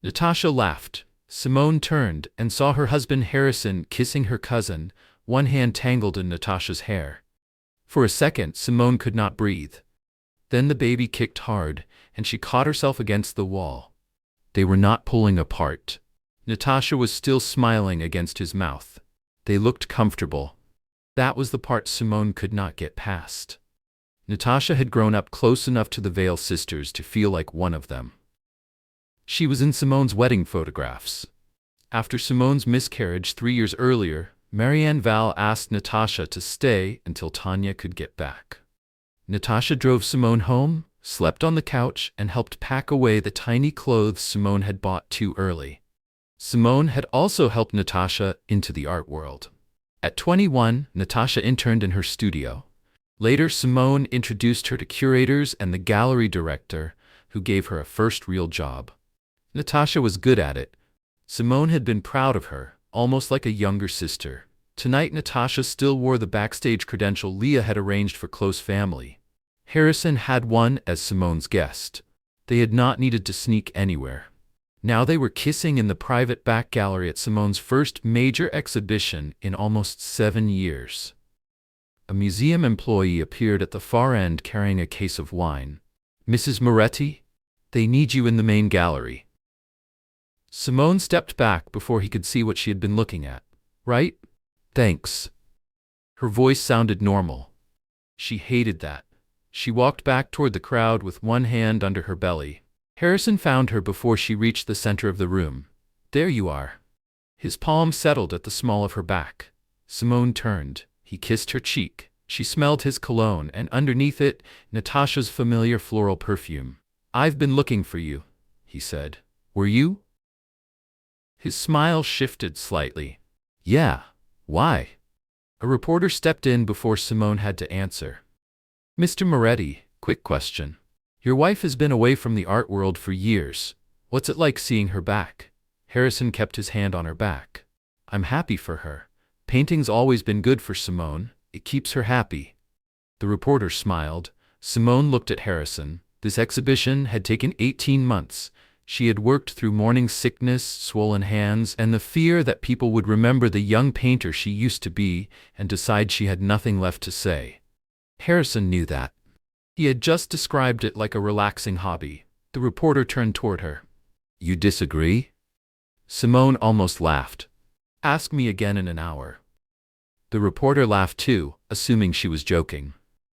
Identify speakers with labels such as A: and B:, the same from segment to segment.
A: Natasha laughed. Simone turned and saw her husband Harrison kissing her cousin, one hand tangled in Natasha's hair. For a second, Simone could not breathe. Then the baby kicked hard, and she caught herself against the wall. They were not pulling apart. Natasha was still smiling against his mouth. They looked comfortable. That was the part Simone could not get past. Natasha had grown up close enough to the Vale sisters to feel like one of them. She was in Simone's wedding photographs. After Simone's miscarriage 3 years earlier, Marianne Vale asked Natasha to stay until Tanya could get back. Natasha drove Simone home, slept on the couch, and helped pack away the tiny clothes Simone had bought too early. Simone had also helped Natasha into the art world. At 21, Natasha interned in her studio. Later, Simone introduced her to curators and the gallery director, who gave her a first real job. Natasha was good at it. Simone had been proud of her, almost like a younger sister. Tonight, Natasha still wore the backstage credential Leah had arranged for close family. Harrison had one as Simone's guest. They had not needed to sneak anywhere. Now they were kissing in the private back gallery at Simone's first major exhibition in almost 7 years. A museum employee appeared at the far end carrying a case of wine. "Mrs. Moretti, they need you in the main gallery." Simone stepped back before he could see what she had been looking at. "Right? Thanks." Her voice sounded normal. She hated that. She walked back toward the crowd with one hand under her belly. Harrison found her before she reached the center of the room. "There you are." His palm settled at the small of her back. Simone turned. He kissed her cheek. She smelled his cologne, and underneath it, Natasha's familiar floral perfume. "I've been looking for you," he said. "Were you?" His smile shifted slightly. "Yeah. Why?" A reporter stepped in before Simone had to answer. "Mr. Moretti, quick question. Your wife has been away from the art world for years. What's it like seeing her back?" Harrison kept his hand on her back. "I'm happy for her. Painting's always been good for Simone. It keeps her happy." The reporter smiled. Simone looked at Harrison. This exhibition had taken 18 months. She had worked through morning sickness, swollen hands, and the fear that people would remember the young painter she used to be and decide she had nothing left to say. Harrison knew that. He had just described it like a relaxing hobby. The reporter turned toward her. "You disagree?" Simone almost laughed. "Ask me again in an hour." The reporter laughed too, assuming she was joking.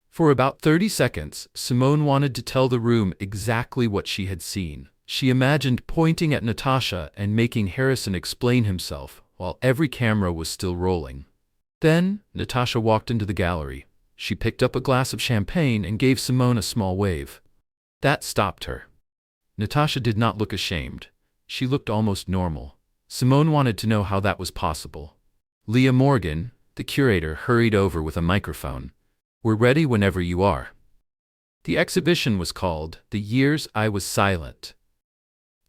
A: For about 30 seconds, Simone wanted to tell the room exactly what she had seen. She imagined pointing at Natasha and making Harrison explain himself, while every camera was still rolling. Then, Natasha walked into the gallery. She picked up a glass of champagne and gave Simone a small wave. That stopped her. Natasha did not look ashamed. She looked almost normal. Simone wanted to know how that was possible. Leah Morgan, the curator, hurried over with a microphone. "We're ready whenever you are." The exhibition was called "The Years I Was Silent."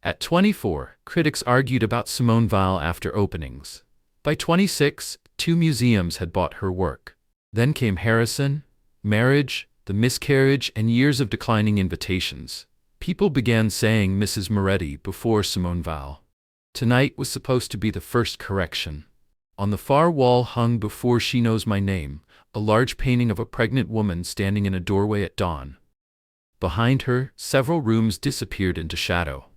A: At 24, critics argued about Simone Vale after openings. By 26, 2 museums had bought her work. Then came Harrison, marriage, the miscarriage, and years of declining invitations. People began saying Mrs. Moretti before Simone Vale. Tonight was supposed to be the first correction. On the far wall hung Before She Knows My Name, a large painting of a pregnant woman standing in a doorway at dawn. Behind her, several rooms disappeared into shadow.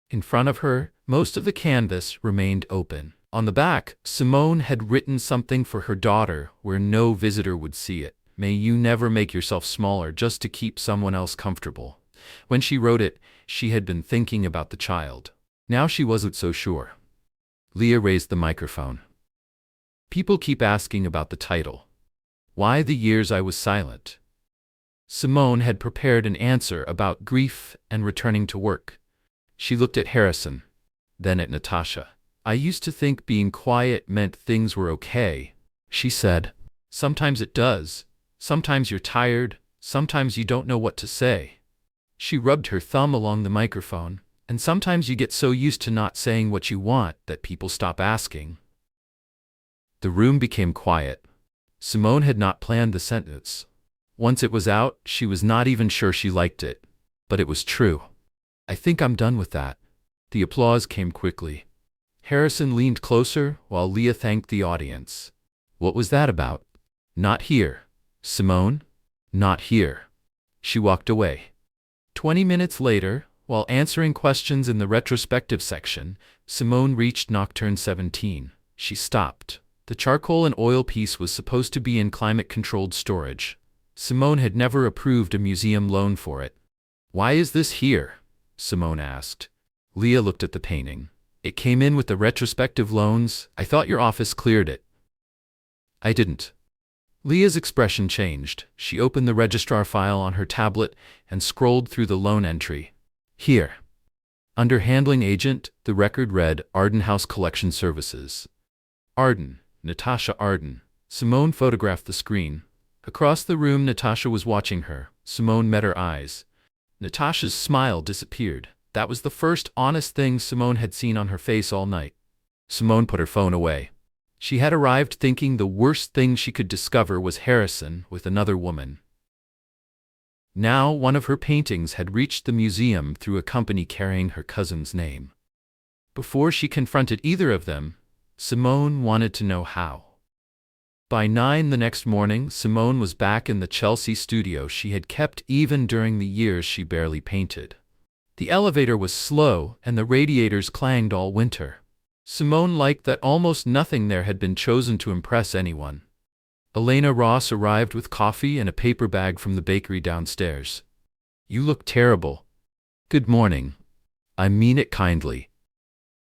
A: In front of her, most of the canvas remained open. On the back, Simone had written something for her daughter where no visitor would see it. "May you never make yourself smaller just to keep someone else comfortable." When she wrote it, she had been thinking about the child. Now she wasn't so sure. Leah raised the microphone. "People keep asking about the title. Why The Years I Was Silent?" Simone had prepared an answer about grief and returning to work. She looked at Harrison, then at Natasha. "I used to think being quiet meant things were okay," she said. "Sometimes it does. Sometimes you're tired. Sometimes you don't know what to say." She rubbed her thumb along the microphone. "And sometimes you get so used to not saying what you want that people stop asking." The room became quiet. Simone had not planned the sentence. Once it was out, she was not even sure she liked it. But it was true. "I think I'm done with that." The applause came quickly. Harrison leaned closer while Leah thanked the audience. What was that about? Not here. Simone? Not here. She walked away. 20 minutes later, while answering questions in the retrospective section, Simone reached Nocturne 17. She stopped. The charcoal and oil piece was supposed to be in climate-controlled storage. Simone had never approved a museum loan for it. Why is this here? Simone asked. Leah looked at the painting. It came in with the retrospective loans. I thought your office cleared it. I didn't. Leah's expression changed. She opened the registrar file on her tablet and scrolled through the loan entry. Here. Under Handling Agent, the record read Arden House Collection Services. Arden, Natasha Arden. Simone photographed the screen. Across the room, Natasha was watching her. Simone met her eyes. Natasha's smile disappeared. That was the first honest thing Simone had seen on her face all night. Simone put her phone away. She had arrived thinking the worst thing she could discover was Harrison with another woman. Now one of her paintings had reached the museum through a company carrying her cousin's name. Before she confronted either of them, Simone wanted to know how. By 9 the next morning, Simone was back in the Chelsea studio she had kept even during the years she barely painted. The elevator was slow and the radiators clanged all winter. Simone liked that almost nothing there had been chosen to impress anyone. Elena Ross arrived with coffee and a paper bag from the bakery downstairs. You look terrible. Good morning. I mean it kindly.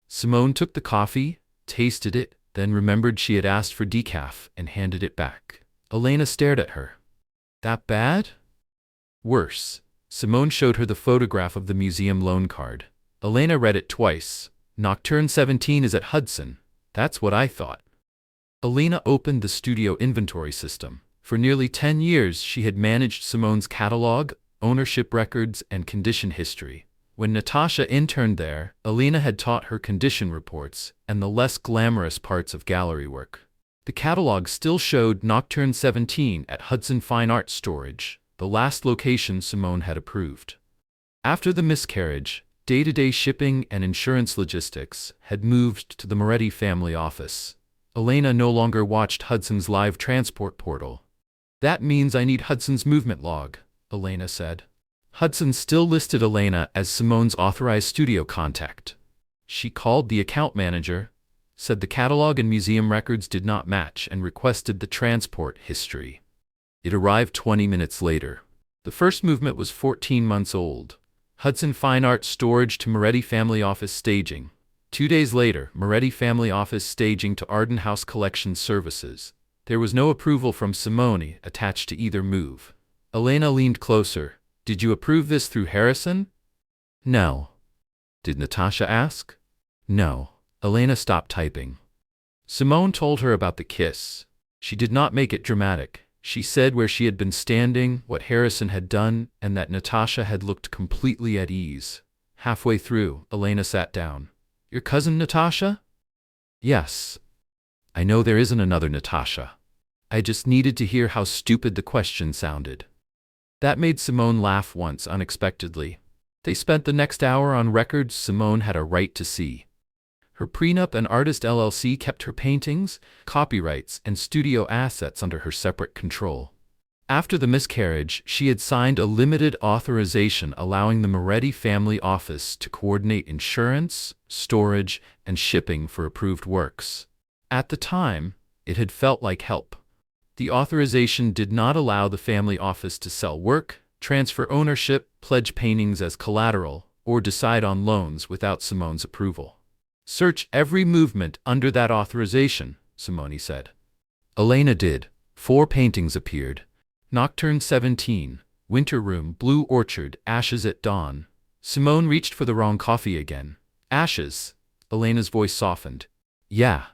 A: Simone took the coffee, tasted it, then remembered she had asked for decaf and handed it back. Elena stared at her. That bad? Worse. Simone showed her the photograph of the museum loan card. Elena read it twice. Nocturne 17 is at Hudson. That's what I thought. Elena opened the studio inventory system. For nearly 10 years she had managed Simone's catalog, ownership records, and condition history. When Natasha interned there, Elena had taught her condition reports and the less glamorous parts of gallery work. The catalog still showed Nocturne 17 at Hudson Fine Art Storage, the last location Simone had approved. After the miscarriage, day-to-day shipping and insurance logistics had moved to the Moretti family office. Elena no longer watched Hudson's live transport portal. That means I need Hudson's movement log, Elena said. Hudson still listed Elena as Simone's authorized studio contact. She called the account manager, said the catalog and museum records did not match, and requested the transport history. It arrived 20 minutes later. The first movement was 14 months old. Hudson Fine Art Storage to Moretti Family Office Staging. 2 days later, Moretti Family Office Staging to Arden House Collection Services. There was no approval from Simone attached to either move. Elena leaned closer. Did you approve this through Harrison? No. Did Natasha ask? No. Elena stopped typing. Simone told her about the kiss. She did not make it dramatic. She said where she had been standing, what Harrison had done, and that Natasha had looked completely at ease. Halfway through, Elena sat down. Your cousin Natasha? Yes. I know there isn't another Natasha. I just needed to hear how stupid the question sounded. That made Simone laugh once unexpectedly. They spent the next hour on records Simone had a right to see. Her prenup and Artist LLC kept her paintings, copyrights, and studio assets under her separate control. After the miscarriage, she had signed a limited authorization allowing the Moretti family office to coordinate insurance, storage, and shipping for approved works. At the time, it had felt like help. The authorization did not allow the family office to sell work, transfer ownership, pledge paintings as collateral, or decide on loans without Simone's approval. Search every movement under that authorization, Simone said. Elena did. 4 paintings appeared. Nocturne 17, Winter Room, Blue Orchard, Ashes at Dawn. Simone reached for the wrong coffee again. Ashes. Elena's voice softened. Yeah.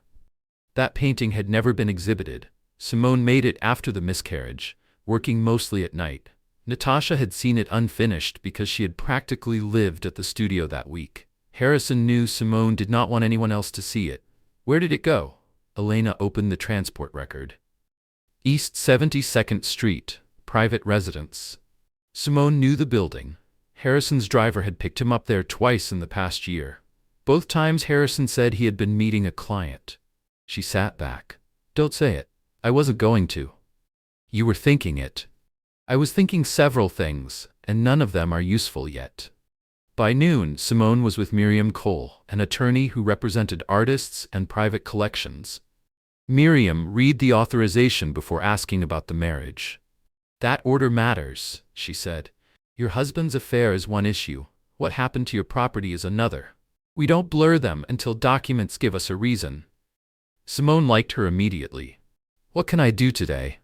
A: That painting had never been exhibited. Simone made it after the miscarriage, working mostly at night. Natasha had seen it unfinished because she had practically lived at the studio that week. Harrison knew Simone did not want anyone else to see it. Where did it go? Elena opened the transport record. East 72nd Street, private residence. Simone knew the building. Harrison's driver had picked him up there twice in the past year. Both times Harrison said he had been meeting a client. She sat back. Don't say it. I wasn't going to. You were thinking it. I was thinking several things, and none of them are useful yet. By noon, Simone was with Miriam Cole, an attorney who represented artists and private collections. Miriam read the authorization before asking about the marriage. That order matters, she said. Your husband's affair is one issue. What happened to your property is another. We don't blur them until documents give us a reason. Simone liked her immediately. What can I do today?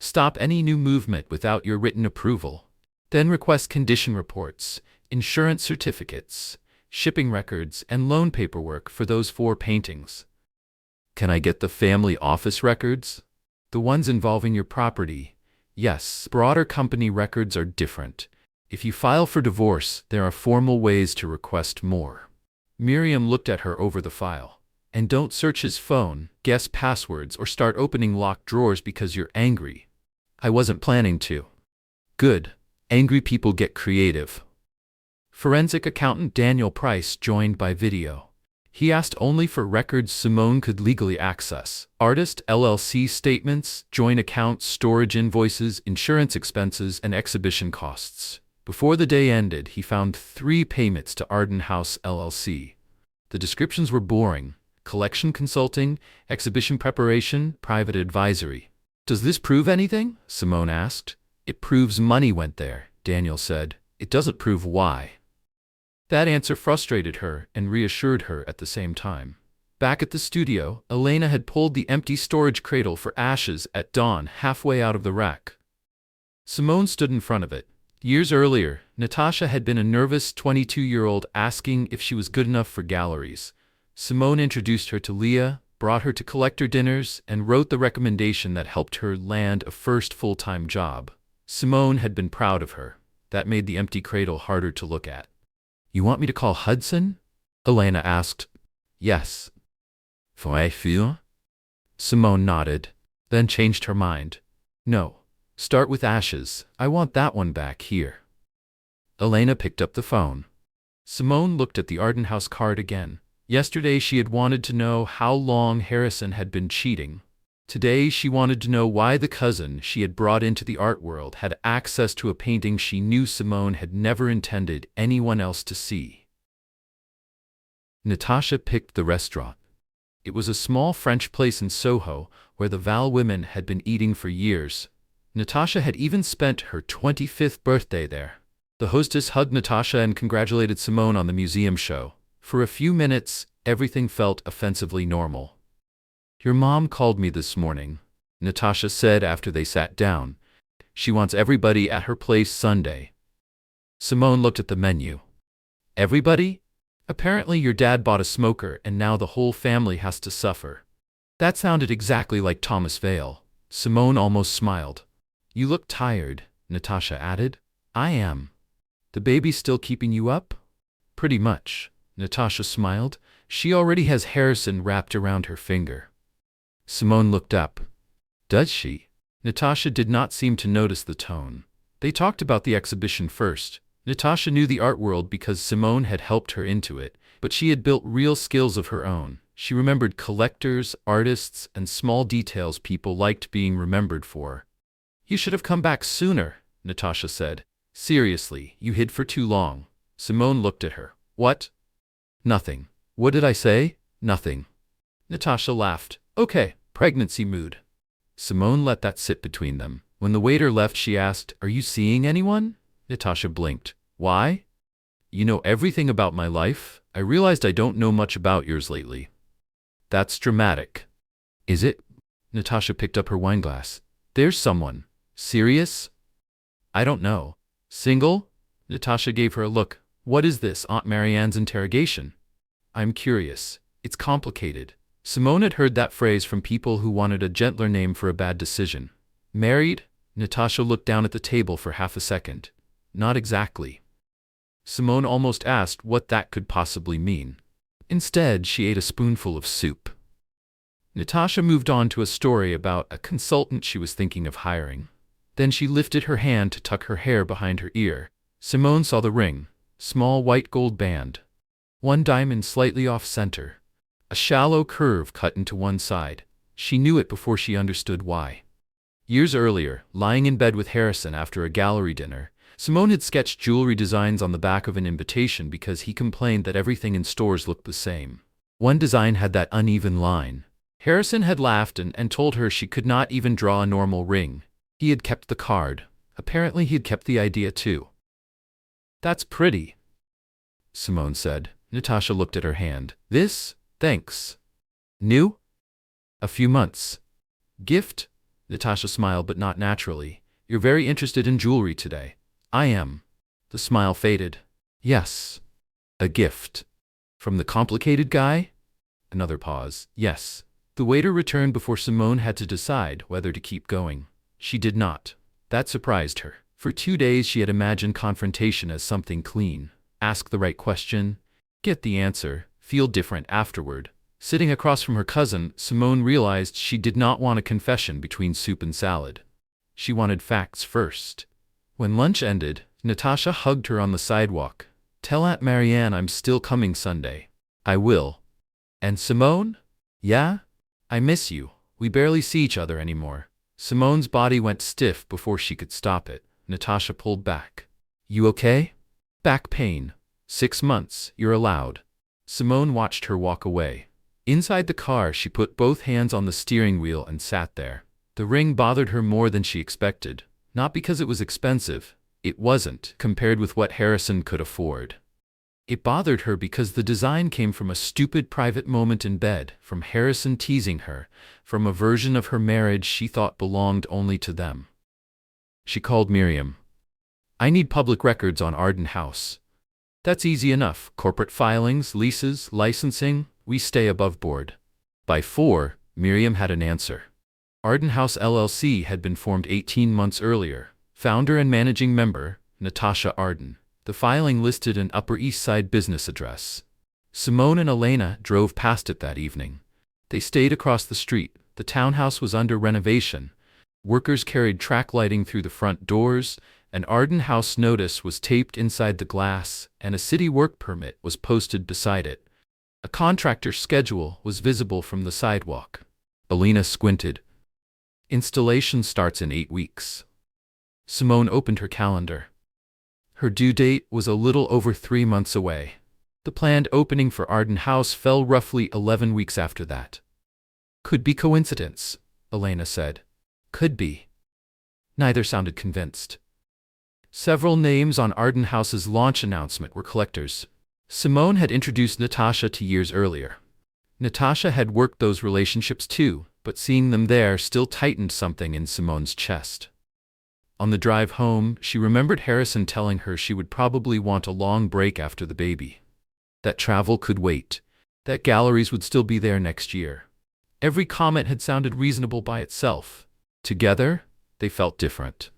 A: Stop any new movement without your written approval. Then request condition reports, insurance certificates, shipping records, and loan paperwork for those 4 paintings. Can I get the family office records? The ones involving your property. Yes, broader company records are different. If you file for divorce, there are formal ways to request more. Miriam looked at her over the file. And don't search his phone, guess passwords, or start opening locked drawers because you're angry. I wasn't planning to. Good. Angry people get creative. Forensic accountant Daniel Price joined by video. He asked only for records Simone could legally access. Artist LLC statements, joint accounts, storage invoices, insurance expenses, and exhibition costs. Before the day ended, he found 3 payments to Arden House LLC. The descriptions were boring. Collection consulting, exhibition preparation, private advisory. Does this prove anything? Simone asked. It proves money went there, Daniel said. It doesn't prove why. That answer frustrated her and reassured her at the same time. Back at the studio, Elena had pulled the empty storage cradle for ashes at dawn halfway out of the rack. Simone stood in front of it. Years earlier, Natasha had been a nervous 22-year-old asking if she was good enough for galleries. Simone introduced her to Leah, brought her to collector dinners, and wrote the recommendation that helped her land a first full-time job. Simone had been proud of her. That made the empty cradle harder to look at. You want me to call Hudson? Elena asked. Yes. Für? Simone nodded, then changed her mind. No. Start with ashes. I want that one back here. Elena picked up the phone. Simone looked at the Arden House card again. Yesterday she had wanted to know how long Harrison had been cheating. Today she wanted to know why the cousin she had brought into the art world had access to a painting she knew Simone had never intended anyone else to see. Natasha picked the restaurant. It was a small French place in Soho where the Val women had been eating for years. Natasha had even spent her 25th birthday there. The hostess hugged Natasha and congratulated Simone on the museum show. For a few minutes, everything felt offensively normal. Your mom called me this morning, Natasha said after they sat down. She wants everybody at her place Sunday. Simone looked at the menu. Everybody? Apparently your dad bought a smoker and now the whole family has to suffer. That sounded exactly like Thomas Vale. Simone almost smiled. You look tired, Natasha added. I am. The baby's still keeping you up? Pretty much, Natasha smiled. She already has Harrison wrapped around her finger. Simone looked up. Does she? Natasha did not seem to notice the tone. They talked about the exhibition first. Natasha knew the art world because Simone had helped her into it, but she had built real skills of her own. She remembered collectors, artists, and small details people liked being remembered for. You should have come back sooner, Natasha said. Seriously, you hid for too long. Simone looked at her. What? Nothing. What did I say? Nothing. Natasha laughed. Okay, pregnancy mood. Simone let that sit between them. When the waiter left, she asked, Are you seeing anyone? Natasha blinked. Why? You know everything about my life? I realized I don't know much about yours lately. That's dramatic. Is it? Natasha picked up her wineglass. There's someone. Serious? I don't know. Single? Natasha gave her a look. What is this, Aunt Marianne's interrogation? I'm curious. It's complicated. Simone had heard that phrase from people who wanted a gentler name for a bad decision. Married? Natasha looked down at the table for half a second. Not exactly. Simone almost asked what that could possibly mean. Instead, she ate a spoonful of soup. Natasha moved on to a story about a consultant she was thinking of hiring. Then she lifted her hand to tuck her hair behind her ear. Simone saw the ring. Small white gold band. One diamond slightly off-center. A shallow curve cut into one side. She knew it before she understood why. Years earlier, lying in bed with Harrison after a gallery dinner, Simone had sketched jewelry designs on the back of an invitation because he complained that everything in stores looked the same. One design had that uneven line. Harrison had laughed and told her she could not even draw a normal ring. He had kept the card. Apparently he had kept the idea too. "That's pretty," Simone said. Natasha looked at her hand. "This? Thanks. New?" "A few months." "Gift?" Natasha smiled, but not naturally. "You're very interested in jewelry today." "I am." The smile faded. "Yes. A gift. From the complicated guy?" Another pause. "Yes." The waiter returned before Simone had to decide whether to keep going. She did not. That surprised her. For 2 days she had imagined confrontation as something clean. Ask the right question, get the answer, feel different afterward. Sitting across from her cousin, Simone realized she did not want a confession between soup and salad. She wanted facts first. When lunch ended, Natasha hugged her on the sidewalk. "Tell Aunt Marianne I'm still coming Sunday." "I will." "And Simone?" "Yeah? I miss you. We barely see each other anymore." Simone's body went stiff before she could stop it. Natasha pulled back. "You okay?" "Back pain. 6 months, you're allowed." Simone watched her walk away. Inside the car, she put both hands on the steering wheel and sat there. The ring bothered her more than she expected. Not because it was expensive. It wasn't, compared with what Harrison could afford. It bothered her because the design came from a stupid private moment in bed, from Harrison teasing her, from a version of her marriage she thought belonged only to them. She called Miriam. "I need public records on Arden House." "That's easy enough. Corporate filings, leases, licensing, we stay above board." By 4, Miriam had an answer. Arden House LLC had been formed 18 months earlier. Founder and managing member, Natasha Arden. The filing listed an Upper East Side business address. Simone and Elena drove past it that evening. They stayed across the street. The townhouse was under renovation. Workers carried track lighting through the front doors. An Arden House notice was taped inside the glass, and a city work permit was posted beside it. A contractor's schedule was visible from the sidewalk. Elena squinted. "Installation starts in 8 weeks." Simone opened her calendar. Her due date was a little over 3 months away. The planned opening for Arden House fell roughly 11 weeks after that. "Could be coincidence," Elena said. "Could be." Neither sounded convinced. Several names on Arden House's launch announcement were collectors. Simone had introduced Natasha to years earlier. Natasha had worked those relationships too, but seeing them there still tightened something in Simone's chest. On the drive home, she remembered Harrison telling her she would probably want a long break after the baby. That travel could wait. That galleries would still be there next year. Every comment had sounded reasonable by itself. Together, they felt different.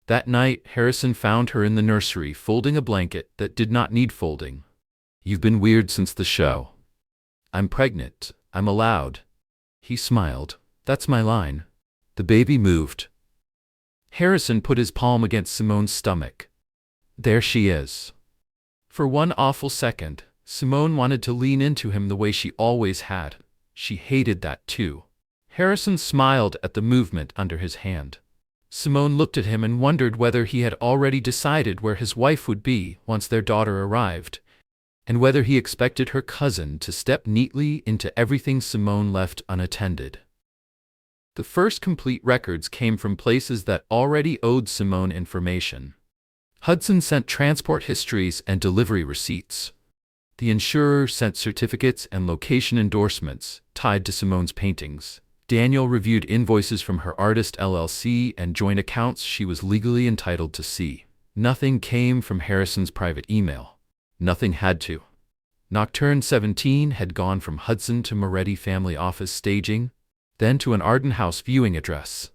A: That night, Harrison found her in the nursery folding a blanket that did not need folding. "You've been weird since the show." "I'm pregnant. I'm allowed." He smiled. "That's my line." The baby moved. Harrison put his palm against Simone's stomach. "There she is." For one awful second, Simone wanted to lean into him the way she always had. She hated that too. Harrison smiled at the movement under his hand. Simone looked at him and wondered whether he had already decided where his wife would be once their daughter arrived, and whether he expected her cousin to step neatly into everything Simone left unattended. The first complete records came from places that already owed Simone information. Hudson sent transport histories and delivery receipts. The insurer sent certificates and location endorsements tied to Simone's paintings. Daniel reviewed invoices from her artist LLC and joint accounts she was legally entitled to see. Nothing came from Harrison's private email. Nothing had to. Nocturne 17 had gone from Hudson to Moretti family office staging, then to an Arden House viewing address.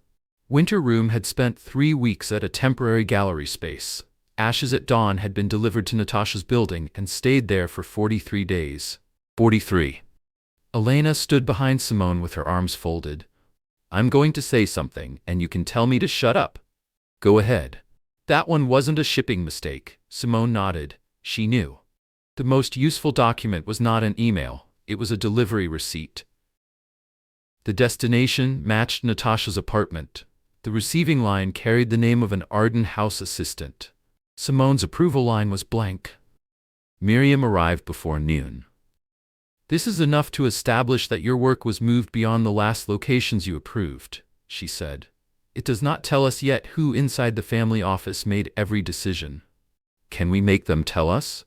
A: Winter Room had spent 3 weeks at a temporary gallery space. Ashes at Dawn had been delivered to Natasha's building and stayed there for 43 days. 43. Elena stood behind Simone with her arms folded. "I'm going to say something, and you can tell me to shut up." "Go ahead." "That one wasn't a shipping mistake." Simone nodded. She knew. The most useful document was not an email, it was a delivery receipt. The destination matched Natasha's apartment. The receiving line carried the name of an Arden House assistant. Simone's approval line was blank. Miriam arrived before noon. "This is enough to establish that your work was moved beyond the last locations you approved," she said. "It does not tell us yet who inside the family office made every decision." "Can we make them tell us?"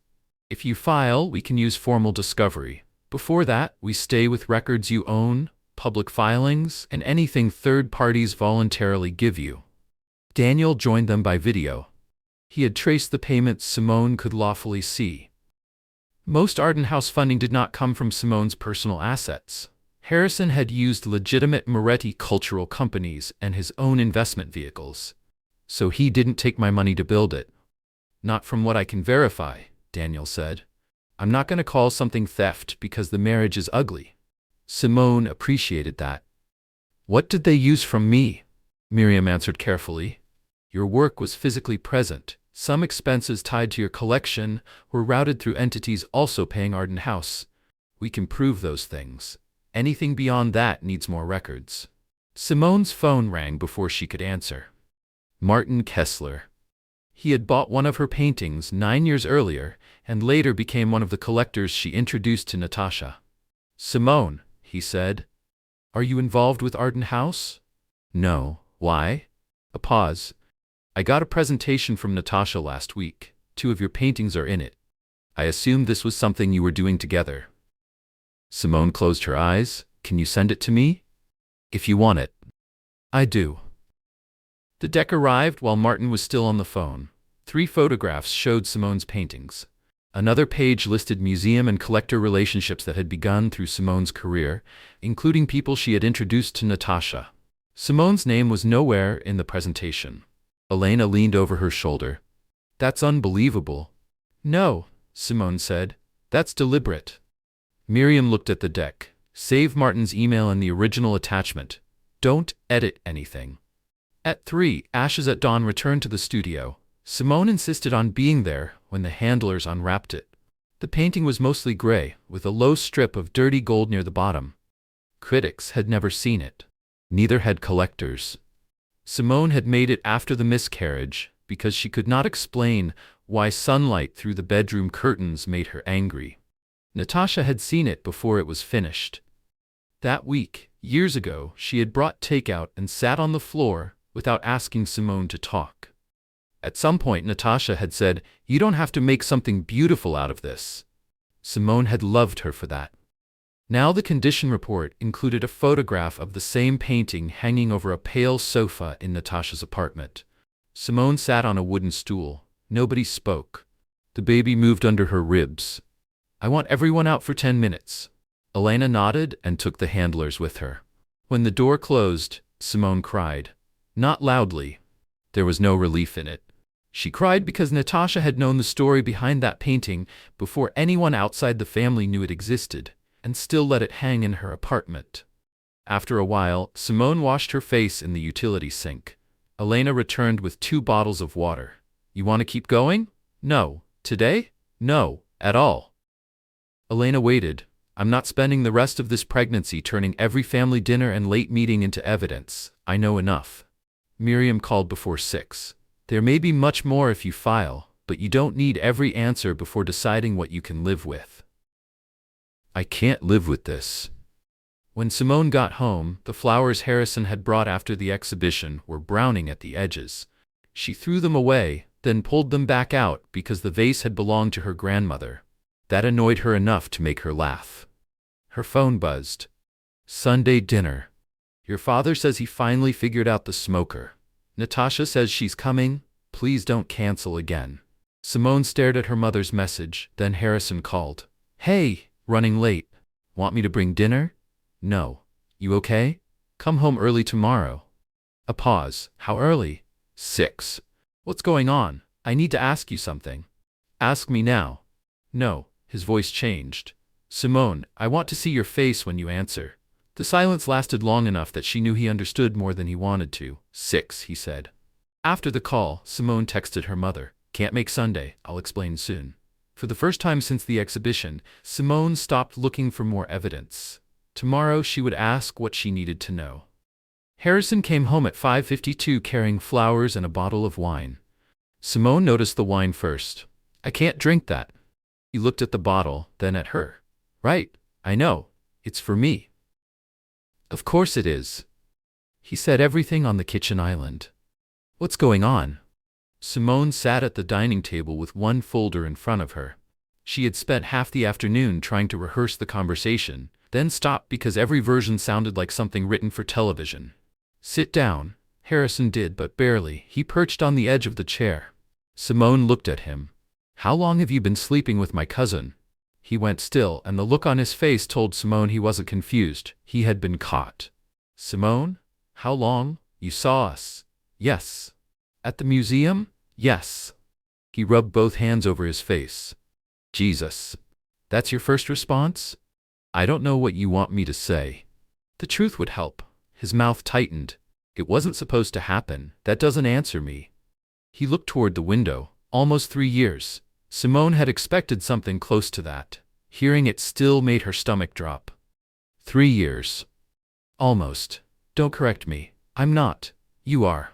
A: "If you file, we can use formal discovery. Before that, we stay with records you own, public filings, and anything third parties voluntarily give you." Daniel joined them by video. He had traced the payments Simone could lawfully see. Most Arden House funding did not come from Simone's personal assets. Harrison had used legitimate Moretti cultural companies and his own investment vehicles. "So he didn't take my money to build it." "Not from what I can verify," Daniel said. "I'm not going to call something theft because the marriage is ugly." Simone appreciated that. "What did they use from me?" Miriam answered carefully. "Your work was physically present. Some expenses tied to your collection were routed through entities also paying Arden House. We can prove those things. Anything beyond that needs more records." Simone's phone rang before she could answer. Martin Kessler. He had bought one of her paintings 9 years earlier and later became one of the collectors she introduced to Natasha. "Simone," he said, "are you involved with Arden House?" "No. Why?" A pause. "I got a presentation from Natasha last week. 2 of your paintings are in it. I assumed this was something you were doing together." Simone closed her eyes. "Can you send it to me?" "If you want it." "I do." The deck arrived while Martin was still on the phone. 3 photographs showed Simone's paintings. Another page listed museum and collector relationships that had begun through Simone's career, including people she had introduced to Natasha. Simone's name was nowhere in the presentation. Elena leaned over her shoulder. "That's unbelievable." "No," Simone said. "That's deliberate." Miriam looked at the deck. "Save Martin's email and the original attachment. Don't edit anything." At 3, Ashes at Dawn returned to the studio. Simone insisted on being there when the handlers unwrapped it. The painting was mostly gray, with a low strip of dirty gold near the bottom. Critics had never seen it. Neither had collectors. Simone had made it after the miscarriage because she could not explain why sunlight through the bedroom curtains made her angry. Natasha had seen it before it was finished. That week, years ago, she had brought takeout and sat on the floor without asking Simone to talk. At some point, Natasha had said, "You don't have to make something beautiful out of this." Simone had loved her for that. Now the condition report included a photograph of the same painting hanging over a pale sofa in Natasha's apartment. Simone sat on a wooden stool. Nobody spoke. The baby moved under her ribs. "I want everyone out for 10 minutes." Elena nodded and took the handlers with her. When the door closed, Simone cried. Not loudly. There was no relief in it. She cried because Natasha had known the story behind that painting before anyone outside the family knew it existed, and still let it hang in her apartment. After a while, Simone washed her face in the utility sink. Elena returned with 2 bottles of water. "You want to keep going?" "No." "Today?" "No, at all." Elena waited. "I'm not spending the rest of this pregnancy turning every family dinner and late meeting into evidence. I know enough." Miriam called before 6. "There may be much more if you file, but you don't need every answer before deciding what you can live with." "I can't live with this." When Simone got home, the flowers Harrison had brought after the exhibition were browning at the edges. She threw them away, then pulled them back out because the vase had belonged to her grandmother. That annoyed her enough to make her laugh. Her phone buzzed. "Sunday dinner. Your father says he finally figured out the smoker. Natasha says she's coming. Please don't cancel again." Simone stared at her mother's message, then Harrison called. "Hey, running late. Want me to bring dinner?" "No. You okay? Come home early tomorrow." A pause. "How early?" 6. "What's going on? I need to ask you something." "Ask me now." "No." His voice changed. "Simone, I want to see your face when you answer." The silence lasted long enough that she knew he understood more than he wanted to. 6, he said. After the call, Simone texted her mother. "Can't make Sunday, I'll explain soon." For the first time since the exhibition, Simone stopped looking for more evidence. Tomorrow she would ask what she needed to know. Harrison came home at 5:52 carrying flowers and a bottle of wine. Simone noticed the wine first. "I can't drink that." He looked at the bottle, then at her. "Right, I know. It's for me." "Of course it is." He said everything on the kitchen island. "What's going on?" Simone sat at the dining table with one folder in front of her. She had spent half the afternoon trying to rehearse the conversation, then stopped because every version sounded like something written for television. "Sit down." Harrison did, but barely. He perched on the edge of the chair. Simone looked at him. "How long have you been sleeping with my cousin?" He went still, and the look on his face told Simone he wasn't confused. He had been caught. "Simone? How long? You saw us?" "Yes." "At the museum?" "Yes." He rubbed both hands over his face. "Jesus. That's your first response?" "I don't know what you want me to say." "The truth would help." His mouth tightened. "It wasn't supposed to happen. That doesn't answer me." He looked toward the window. Almost 3 years. Simone had expected something close to that. Hearing it still made her stomach drop. 3 years. Almost. Don't correct me. I'm not. You are.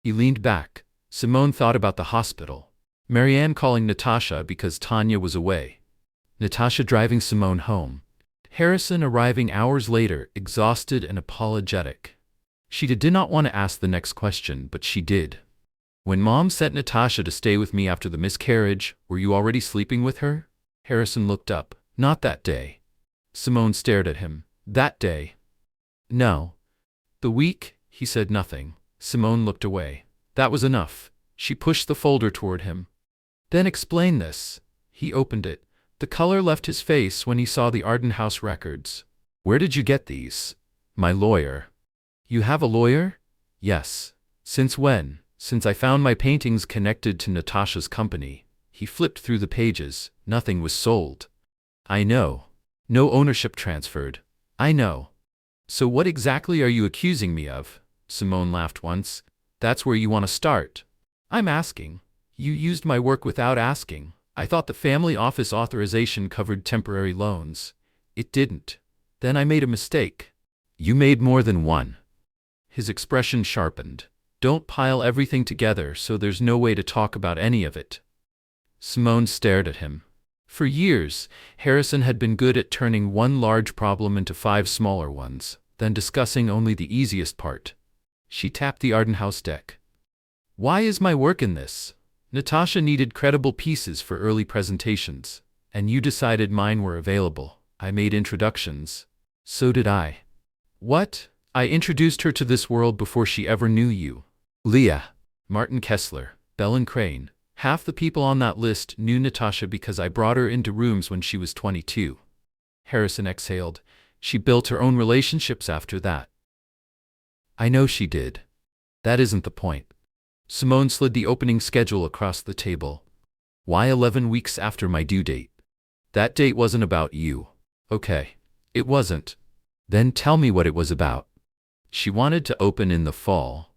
A: He leaned back. Simone thought about the hospital. Marianne calling Natasha because Tanya was away. Natasha driving Simone home. Harrison arriving hours later, exhausted and apologetic. She did not want to ask the next question, but she did. "When Mom sent Natasha to stay with me after the miscarriage, were you already sleeping with her?" Harrison looked up. "Not that day." Simone stared at him. "That day?" "No." "The week?" He said nothing. Simone looked away. That was enough. She pushed the folder toward him. "Then explain this." He opened it. The color left his face when he saw the Arden House records. "Where did you get these?" "My lawyer." "You have a lawyer?" "Yes." "Since when?" "Since I found my paintings connected to Natasha's company." He flipped through the pages. Nothing was sold. "I know. No ownership transferred." "I know." "So what exactly are you accusing me of?" Simone laughed once. "That's where you want to start." "I'm asking. You used my work without asking. I thought the family office authorization covered temporary loans. It didn't. Then I made a mistake." "You made more than one." His expression sharpened. "Don't pile everything together so there's no way to talk about any of it." Simone stared at him. For years, Harrison had been good at turning one large problem into 5 smaller ones, then discussing only the easiest part. She tapped the Arden House deck. "Why is my work in this? Natasha needed credible pieces for early presentations, and you decided mine were available. I made introductions." "So did I." "What?" "I introduced her to this world before she ever knew you." "Leah." "Martin Kessler." "Bellen Crane." "Half the people on that list knew Natasha because I brought her into rooms when she was 22. Harrison exhaled. "She built her own relationships after that." "I know she did. That isn't the point." Simone slid the opening schedule across the table. "Why 11 weeks after my due date?" "That date wasn't about you." "Okay. It wasn't." "Then tell me what it was about." "She wanted to open in the fall."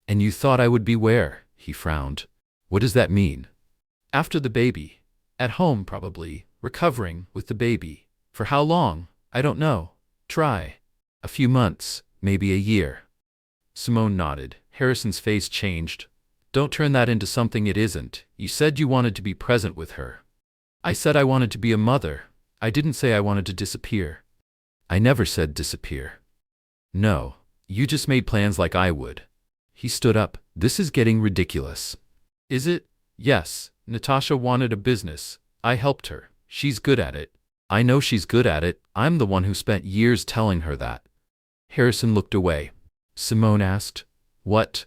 A: "And you thought I would be where?" He frowned. "What does that mean?" "After the baby. At home, probably. Recovering, with the baby. For how long? I don't know. Try. A few months, maybe a year." Simone nodded. Harrison's face changed. "Don't turn that into something it isn't. You said you wanted to be present with her." "I said I wanted to be a mother. I didn't say I wanted to disappear." "I never said disappear." "No. You just made plans like I would." He stood up. "This is getting ridiculous." "Is it?" "Yes. Natasha wanted a business. I helped her. She's good at it." "I know she's good at it. I'm the one who spent years telling her that." Harrison looked away. Simone asked, "What?"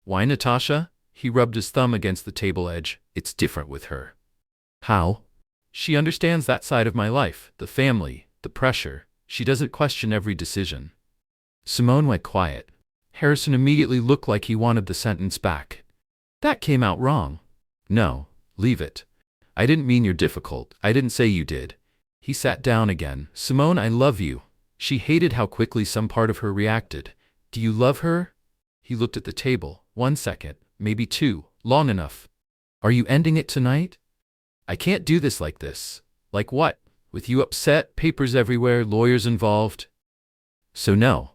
A: "Why Natasha?" He rubbed his thumb against the table edge. "It's different with her." "How?" "She understands that side of my life, the family, the pressure. She doesn't question every decision." Simone went quiet. Harrison immediately looked like he wanted the sentence back. "That came out wrong." "No, leave it. I didn't mean you're difficult. I didn't say you did." He sat down again. "Simone, I love you." She hated how quickly some part of her reacted. "Do you love her?" He looked at the table. 1 second, maybe 2, long enough. "Are you ending it tonight?" I can't do this like this. Like what? With you upset, papers everywhere, lawyers involved. So no.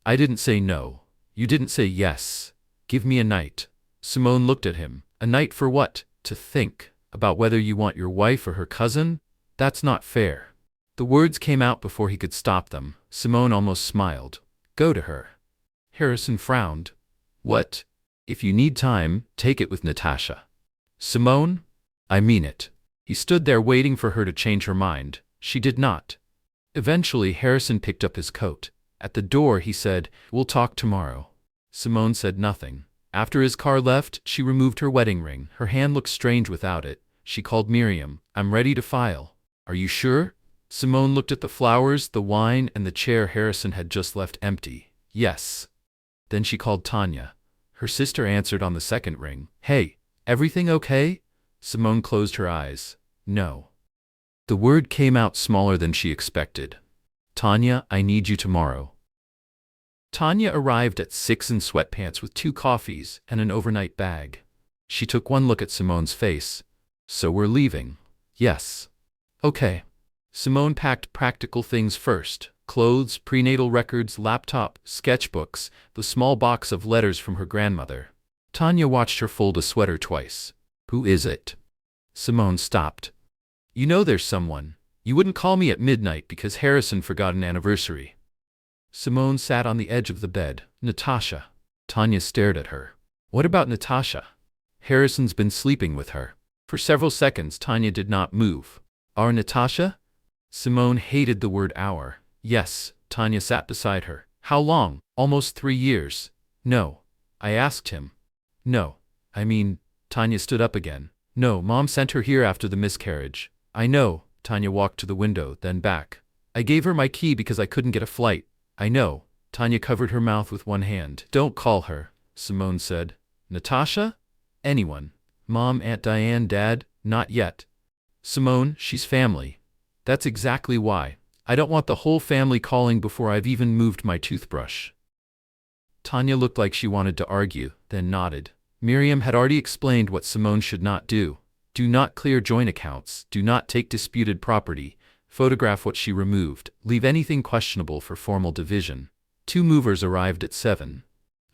A: I didn't say no. You didn't say yes. Give me a night. Simone looked at him. A night for what? To think about whether you want your wife or her cousin? That's not fair. The words came out before he could stop them. Simone almost smiled. Go to her. Harrison frowned. What? If you need time, take it with Natasha. Simone? I mean it. He stood there waiting for her to change her mind. She did not. Eventually, Harrison picked up his coat. At the door, he said, We'll talk tomorrow. Simone said nothing. After his car left, she removed her wedding ring. Her hand looked strange without it. She called Miriam. I'm ready to file. Are you sure? Simone looked at the flowers, the wine, and the chair Harrison had just left empty. Yes. Then she called Tanya. Her sister answered on the second ring. Hey, everything okay? Simone closed her eyes. No. The word came out smaller than she expected. Tanya, I need you tomorrow. Tanya arrived at 6 in sweatpants with 2 coffees and an overnight bag. She took one look at Simone's face. So we're leaving. Yes. Okay. Simone packed practical things first. Clothes, prenatal records, laptop, sketchbooks, the small box of letters from her grandmother. Tanya watched her fold a sweater twice. Who is it? Simone stopped. You know there's someone. You wouldn't call me at midnight because Harrison forgot an anniversary. Simone sat on the edge of the bed. Natasha. Tanya stared at her. What about Natasha? Harrison's been sleeping with her. For several seconds, Tanya did not move. Our Natasha? Simone hated the word our. Yes, Tanya sat beside her. How long? Almost 3 years. No. I asked him. No. I mean, Tanya stood up again. No, Mom sent her here after the miscarriage. I know. Tanya walked to the window, then back. I gave her my key because I couldn't get a flight. I know. Tanya covered her mouth with one hand. Don't call her, Simone said. Natasha? Anyone. Mom, Aunt Diane, Dad? Not yet. Simone, she's family. That's exactly why. I don't want the whole family calling before I've even moved my toothbrush. Tanya looked like she wanted to argue, then nodded. Miriam had already explained what Simone should not do. Do not clear joint accounts, do not take disputed property, photograph what she removed, leave anything questionable for formal division. 2 movers arrived at 7.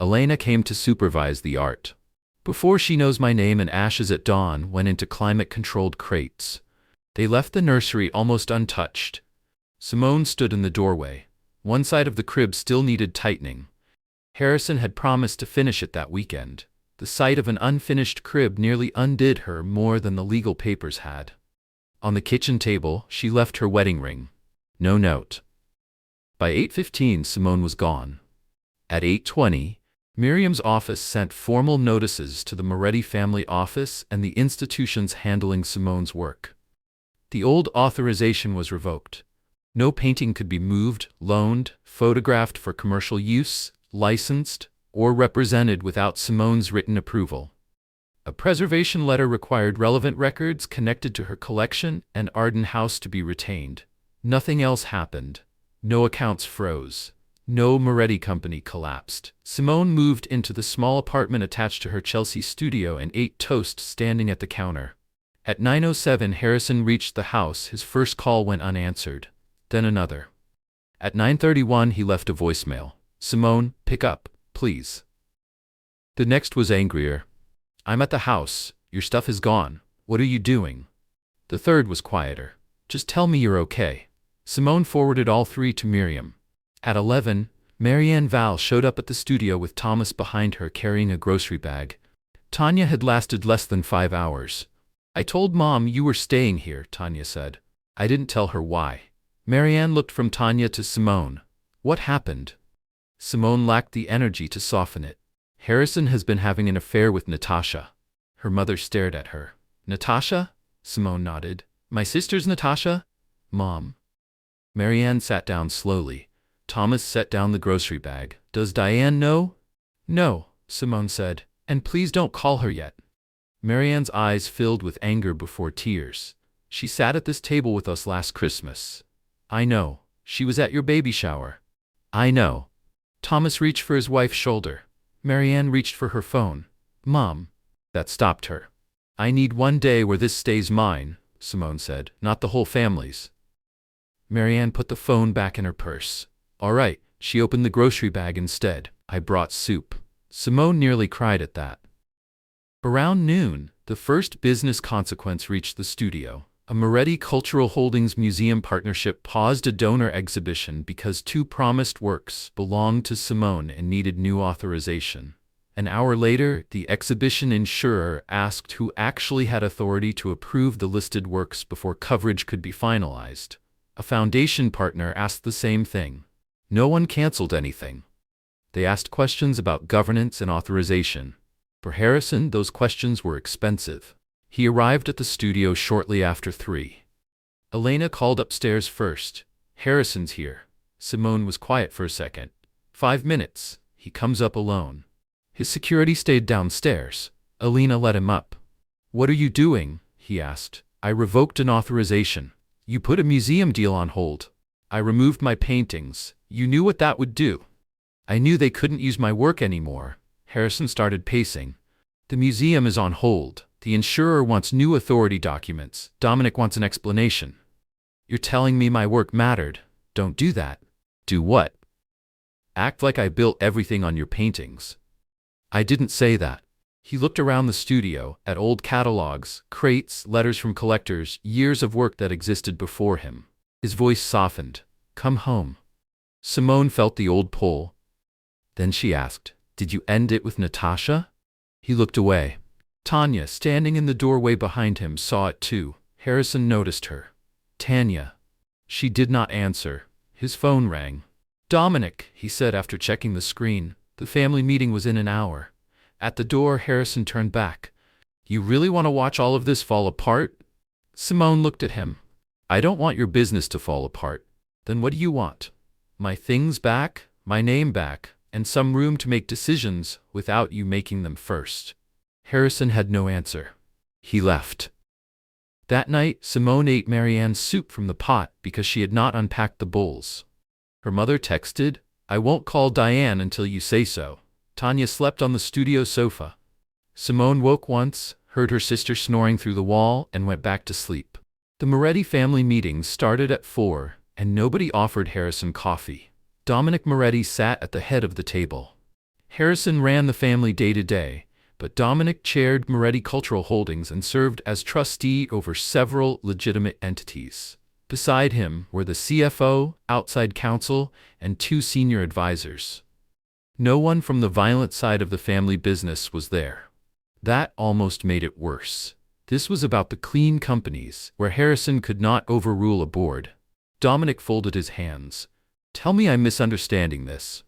A: Elena came to supervise the art. Before she knows my name and Ashes at Dawn went into climate-controlled crates. They left the nursery almost untouched. Simone stood in the doorway. One side of the crib still needed tightening. Harrison had promised to finish it that weekend. The sight of an unfinished crib nearly undid her more than the legal papers had. On the kitchen table, she left her wedding ring. No note. By 8:15, Simone was gone. At 8:20, Miriam's office sent formal notices to the Moretti family office and the institutions handling Simone's work. The old authorization was revoked. No painting could be moved, loaned, photographed for commercial use, licensed, or represented without Simone's written approval. A preservation letter required relevant records connected to her collection and Arden House to be retained. Nothing else happened. No accounts froze. No Moretti company collapsed. Simone moved into the small apartment attached to her Chelsea studio and ate toast standing at the counter. At 9:07, Harrison reached the house. His first call went unanswered. Then another. At 9:31, he left a voicemail. Simone, pick up, please. The next was angrier. I'm at the house. Your stuff is gone. What are you doing? The third was quieter. Just tell me you're okay. Simone forwarded all 3 to Miriam. At 11, Marianne Val showed up at the studio with Thomas behind her carrying a grocery bag. Tanya had lasted less than 5 hours. I told Mom you were staying here, Tanya said. I didn't tell her why. Marianne looked from Tanya to Simone. What happened? Simone lacked the energy to soften it. Harrison has been having an affair with Natasha. Her mother stared at her. Natasha? Simone nodded. My sister's Natasha? Mom. Marianne sat down slowly. Thomas set down the grocery bag. Does Diane know? No, Simone said. And please don't call her yet. Marianne's eyes filled with anger before tears. She sat at this table with us last Christmas. I know. She was at your baby shower. I know. Thomas reached for his wife's shoulder. Marianne reached for her phone. Mom. That stopped her. I need one day where this stays mine, Simone said, not the whole family's. Marianne put the phone back in her purse. All right, she opened the grocery bag instead. I brought soup. Simone nearly cried at that. Around noon, the first business consequence reached the studio. A Moretti Cultural Holdings Museum partnership paused a donor exhibition because two promised works belonged to Simone and needed new authorization. An hour later, the exhibition insurer asked who actually had authority to approve the listed works before coverage could be finalized. A foundation partner asked the same thing. No one canceled anything. They asked questions about governance and authorization. For Harrison, those questions were expensive. He arrived at the studio shortly after 3. Elena called upstairs first. Harrison's here. Simone was quiet for a second. 5 minutes. He comes up alone. His security stayed downstairs. Elena let him up. What are you doing? He asked. I revoked an authorization. You put a museum deal on hold. I removed my paintings. You knew what that would do. I knew they couldn't use my work anymore. Harrison started pacing. The museum is on hold. The insurer wants new authority documents. Dominic wants an explanation. You're telling me my work mattered. Don't do that. Do what? Act like I built everything on your paintings. I didn't say that. He looked around the studio, at old catalogs, crates, letters from collectors, years of work that existed before him. His voice softened. Come home. Simone felt the old pull. Then she asked, Did you end it with Natasha? He looked away. Tanya, standing in the doorway behind him, saw it too. Harrison noticed her. Tanya. She did not answer. His phone rang. Dominic, he said after checking the screen. The family meeting was in an hour. At the door, Harrison turned back. You really want to watch all of this fall apart? Simone looked at him. I don't want your business to fall apart. Then what do you want? My things back, my name back, and some room to make decisions without you making them first. Harrison had no answer. He left. That night, Simone ate Marianne's soup from the pot because she had not unpacked the bowls. Her mother texted, I won't call Diane until you say so. Tanya slept on the studio sofa. Simone woke once, heard her sister snoring through the wall, and went back to sleep. The Moretti family meetings started at 4, and nobody offered Harrison coffee. Dominic Moretti sat at the head of the table. Harrison ran the family day-to-day, but Dominic chaired Moretti Cultural Holdings and served as trustee over several legitimate entities. Beside him were the CFO, outside counsel, and 2 senior advisors. No one from the violent side of the family business was there. That almost made it worse. This was about the clean companies, where Harrison could not overrule a board. Dominic folded his hands. Tell me I'm misunderstanding this.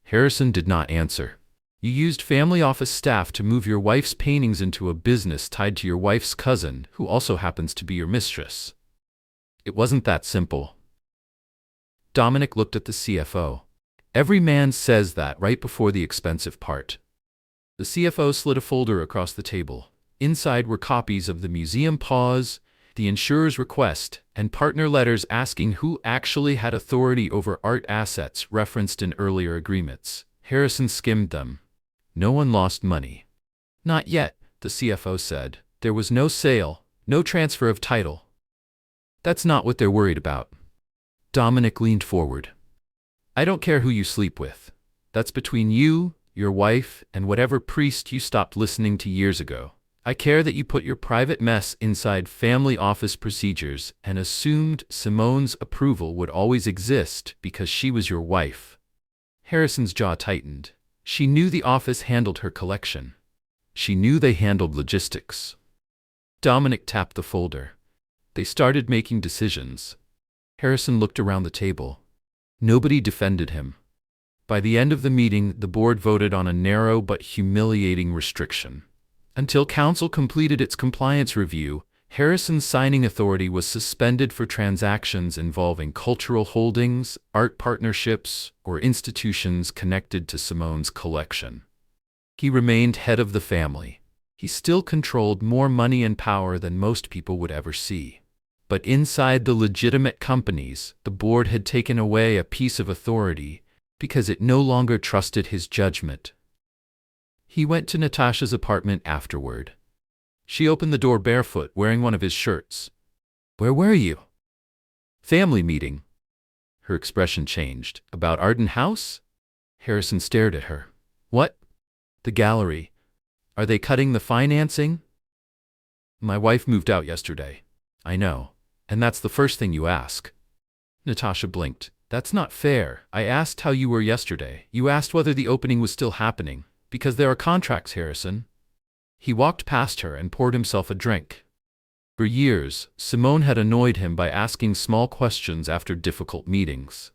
A: Harrison did not answer. You used family office staff to move your wife's paintings into a business tied to your wife's cousin, who also happens to be your mistress. It wasn't that simple. Dominic looked at the CFO. Every man says that right before the expensive part. The CFO slid a folder across the table. Inside were copies of the museum pause, the insurer's request, and partner letters asking who actually had authority over art assets referenced in earlier agreements. Harrison skimmed them. No one lost money. Not yet, the CFO said. There was no sale, no transfer of title. That's not what they're worried about. Dominic leaned forward. I don't care who you sleep with. That's between you, your wife, and whatever priest you stopped listening to years ago. I care that you put your private mess inside family office procedures and assumed Simone's approval would always exist because she was your wife. Harrison's jaw tightened. She knew the office handled her collection. She knew they handled logistics. Dominic tapped the folder. They started making decisions. Harrison looked around the table. Nobody defended him. By the end of the meeting, the board voted on a narrow but humiliating restriction. Until council completed its compliance review, Harrison's signing authority was suspended for transactions involving cultural holdings, art partnerships, or institutions connected to Simone's collection. He remained head of the family. He still controlled more money and power than most people would ever see. But inside the legitimate companies, the board had taken away a piece of authority because it no longer trusted his judgment. He went to Natasha's apartment afterward. She opened the door barefoot, wearing one of his shirts. Where were you? Family meeting. Her expression changed. About Arden House? Harrison stared at her. What? The gallery. Are they cutting the financing? My wife moved out yesterday. I know. And that's the first thing you ask. Natasha blinked. That's not fair. I asked how you were yesterday. You asked whether the opening was still happening. Because there are contracts, Harrison. He walked past her and poured himself a drink. For years, Simone had annoyed him by asking small questions after difficult meetings.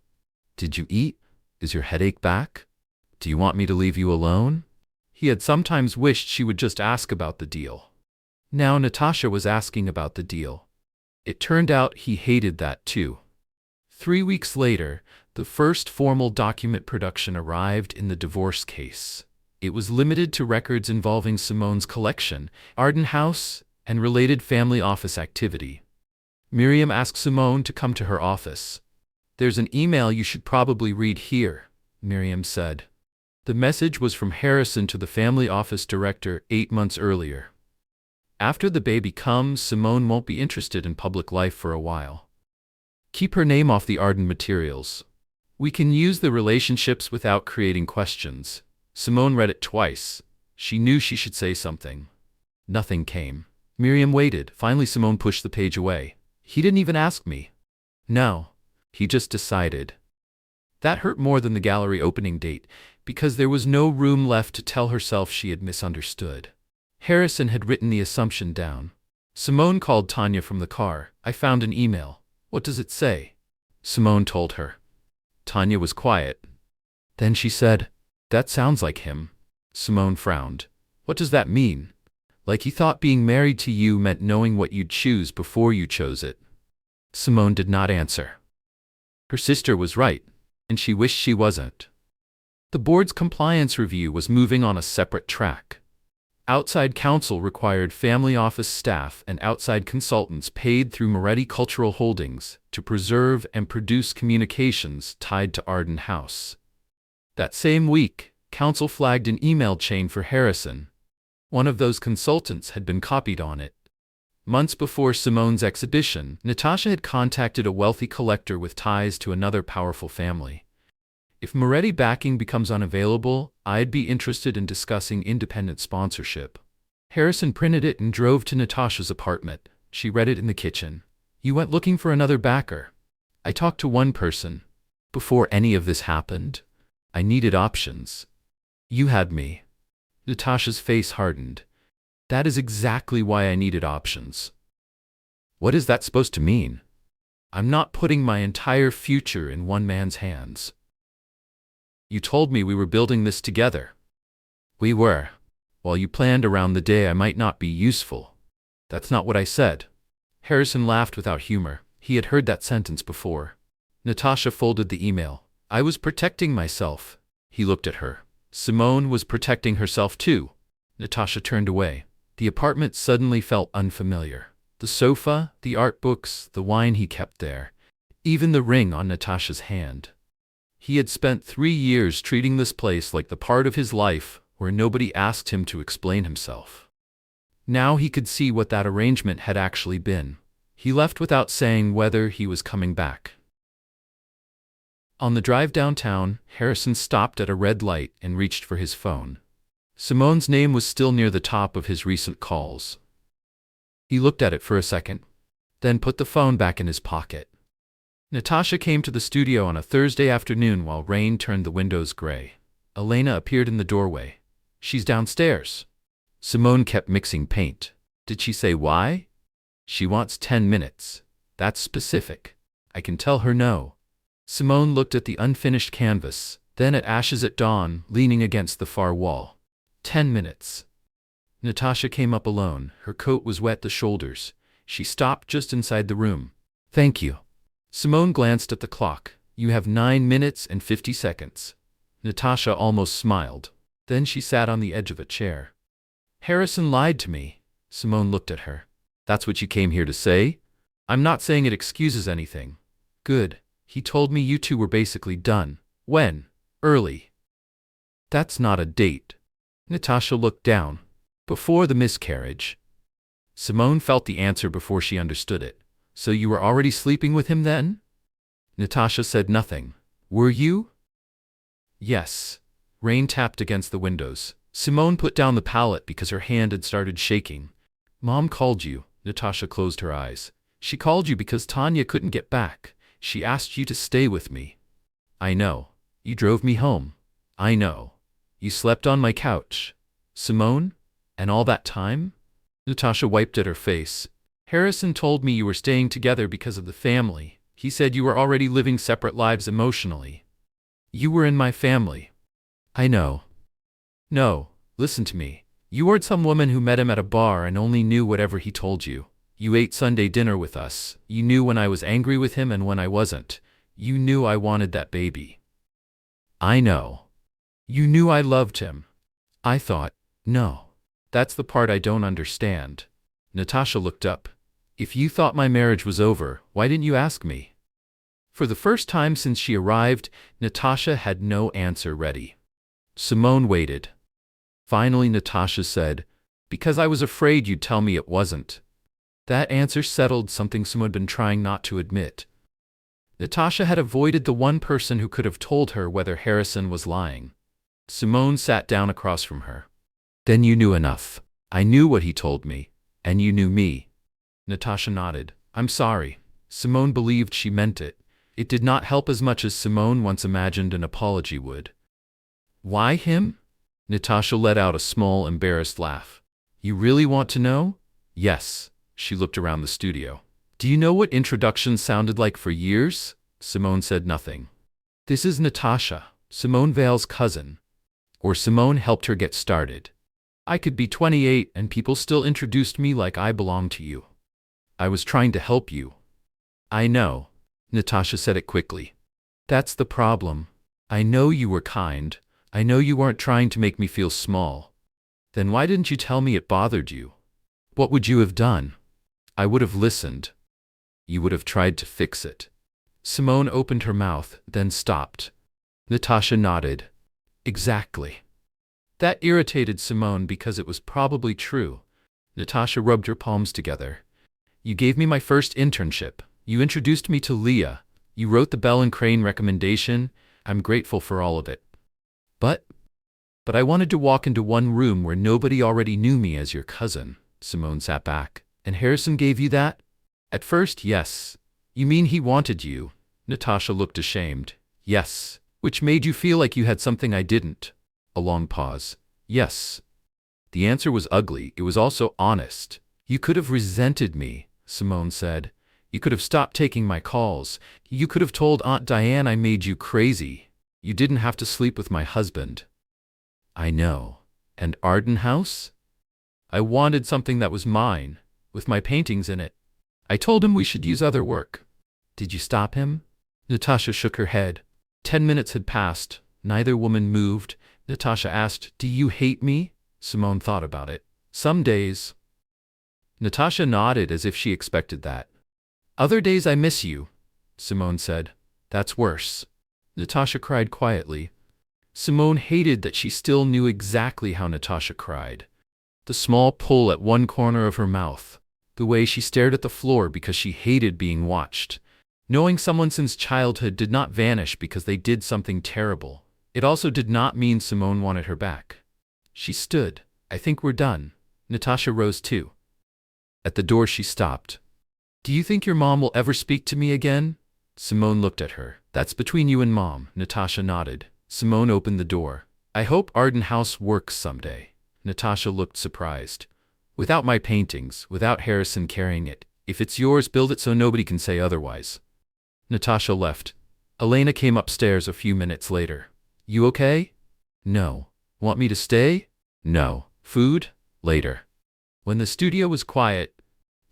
A: Did you eat? Is your headache back? Do you want me to leave you alone? He had sometimes wished she would just ask about the deal. Now Natasha was asking about the deal. It turned out he hated that too. 3 weeks later, the first formal document production arrived in the divorce case. It was limited to records involving Simone's collection, Arden House, and related family office activity. Miriam asked Simone to come to her office. There's an email you should probably read here, Miriam said. The message was from Harrison to the family office director 8 months earlier. After the baby comes, Simone won't be interested in public life for a while. Keep her name off the Arden materials. We can use the relationships without creating questions. Simone read it twice. She knew she should say something. Nothing came. Miriam waited. Finally, Simone pushed the page away. He didn't even ask me. No. He just decided. That hurt more than the gallery opening date, because there was no room left to tell herself she had misunderstood. Harrison had written the assumption down. Simone called Tanya from the car. I found an email. What does it say? Simone told her. Tanya was quiet. Then she said, That sounds like him. Simone frowned. What does that mean? Like he thought being married to you meant knowing what you'd choose before you chose it. Simone did not answer. Her sister was right, and she wished she wasn't. The board's compliance review was moving on a separate track. Outside counsel required family office staff and outside consultants paid through Moretti Cultural Holdings to preserve and produce communications tied to Arden House. That same week, counsel flagged an email chain for Harrison. One of those consultants had been copied on it. Months before Simone's exhibition, Natasha had contacted a wealthy collector with ties to another powerful family. If Moretti backing becomes unavailable, I'd be interested in discussing independent sponsorship. Harrison printed it and drove to Natasha's apartment. She read it in the kitchen. You went looking for another backer. I talked to one person. Before any of this happened, I needed options. You had me. Natasha's face hardened. That is exactly why I needed options. What is that supposed to mean? I'm not putting my entire future in one man's hands. You told me we were building this together. We were. While you planned around the day I might not be useful. That's not what I said. Harrison laughed without humor. He had heard that sentence before. Natasha folded the email. I was protecting myself. He looked at her. Simone was protecting herself too. Natasha turned away. The apartment suddenly felt unfamiliar. The sofa, the art books, the wine he kept there. Even the ring on Natasha's hand. He had spent 3 years treating this place like the part of his life where nobody asked him to explain himself. Now he could see what that arrangement had actually been. He left without saying whether he was coming back. On the drive downtown, Harrison stopped at a red light and reached for his phone. Simone's name was still near the top of his recent calls. He looked at it for a second, then put the phone back in his pocket. Natasha came to the studio on a Thursday afternoon while rain turned the windows gray. Elena appeared in the doorway. She's downstairs. Simone kept mixing paint. Did she say why? She wants 10 minutes. That's specific. I can tell her no. Simone looked at the unfinished canvas, then at Ashes at Dawn leaning against the far wall. 10 minutes. Natasha came up alone. Her coat was wet to the shoulders. She stopped just inside the room. Thank you. Simone glanced at the clock. You have 9 minutes and 50 seconds. Natasha almost smiled. Then she sat on the edge of a chair. Harrison lied to me. Simone looked at her. That's what you came here to say? I'm not saying it excuses anything. Good. He told me you two were basically done. When? Early. That's not a date. Natasha looked down. Before the miscarriage. Simone felt the answer before she understood it. So you were already sleeping with him then? Natasha said nothing. Were you? Yes. Rain tapped against the windows. Simone put down the palette because her hand had started shaking. Mom called you. Natasha closed her eyes. She called you because Tanya couldn't get back. She asked you to stay with me. I know. You drove me home. I know. You slept on my couch. Simone? And all that time? Natasha wiped at her face. Harrison told me you were staying together because of the family. He said you were already living separate lives emotionally. You were in my family. I know. No, listen to me. You weren't some woman who met him at a bar and only knew whatever he told you. You ate Sunday dinner with us. You knew when I was angry with him and when I wasn't. You knew I wanted that baby. I know. You knew I loved him. I thought, no. That's the part I don't understand. Natasha looked up. If you thought my marriage was over, why didn't you ask me? For the first time since she arrived, Natasha had no answer ready. Simone waited. Finally Natasha said, because I was afraid you'd tell me it wasn't. That answer settled something Simone had been trying not to admit. Natasha had avoided the one person who could have told her whether Harrison was lying. Simone sat down across from her. Then you knew enough. I knew what he told me. And you knew me. Natasha nodded. I'm sorry. Simone believed she meant it. It did not help as much as Simone once imagined an apology would. Why him? Natasha let out a small, embarrassed laugh. You really want to know? Yes. She looked around the studio. Do you know what introductions sounded like for years? Simone said nothing. This is Natasha, Simone Vale's cousin. Or Simone helped her get started. I could be 28 and people still introduced me like I belonged to you. I was trying to help you. I know. Natasha said it quickly. That's the problem. I know you were kind. I know you weren't trying to make me feel small. Then why didn't you tell me it bothered you? What would you have done? I would have listened. You would have tried to fix it. Simone opened her mouth, then stopped. Natasha nodded. Exactly. That irritated Simone because it was probably true. Natasha rubbed her palms together. You gave me my first internship. You introduced me to Leah. You wrote the Bell and Crane recommendation. I'm grateful for all of it. But I wanted to walk into one room where nobody already knew me as your cousin. Simone sat back. And Harrison gave you that? At first, yes. You mean he wanted you? Natasha looked ashamed. Yes. Which made you feel like you had something I didn't. A long pause. Yes. The answer was ugly. It was also honest. You could have resented me, Simone said. You could have stopped taking my calls. You could have told Aunt Diane I made you crazy. You didn't have to sleep with my husband. I know. And Arden House? I wanted something that was mine, with my paintings in it. I told him we should use other work. Did you stop him? Natasha shook her head. 10 minutes had passed. Neither woman moved. Natasha asked, Do you hate me? Simone thought about it. Some days. Natasha nodded as if she expected that. Other days I miss you, Simone said. That's worse. Natasha cried quietly. Simone hated that she still knew exactly how Natasha cried. The small pull at one corner of her mouth. The way she stared at the floor because she hated being watched. Knowing someone since childhood did not vanish because they did something terrible. It also did not mean Simone wanted her back. She stood. I think we're done. Natasha rose too. At the door she stopped. Do you think your mom will ever speak to me again? Simone looked at her. That's between you and Mom. Natasha nodded. Simone opened the door. I hope Arden House works someday. Natasha looked surprised. Without my paintings, without Harrison carrying it. If it's yours, build it so nobody can say otherwise. Natasha left. Elena came upstairs a few minutes later. You okay? No. Want me to stay? No. Food? Later. When the studio was quiet,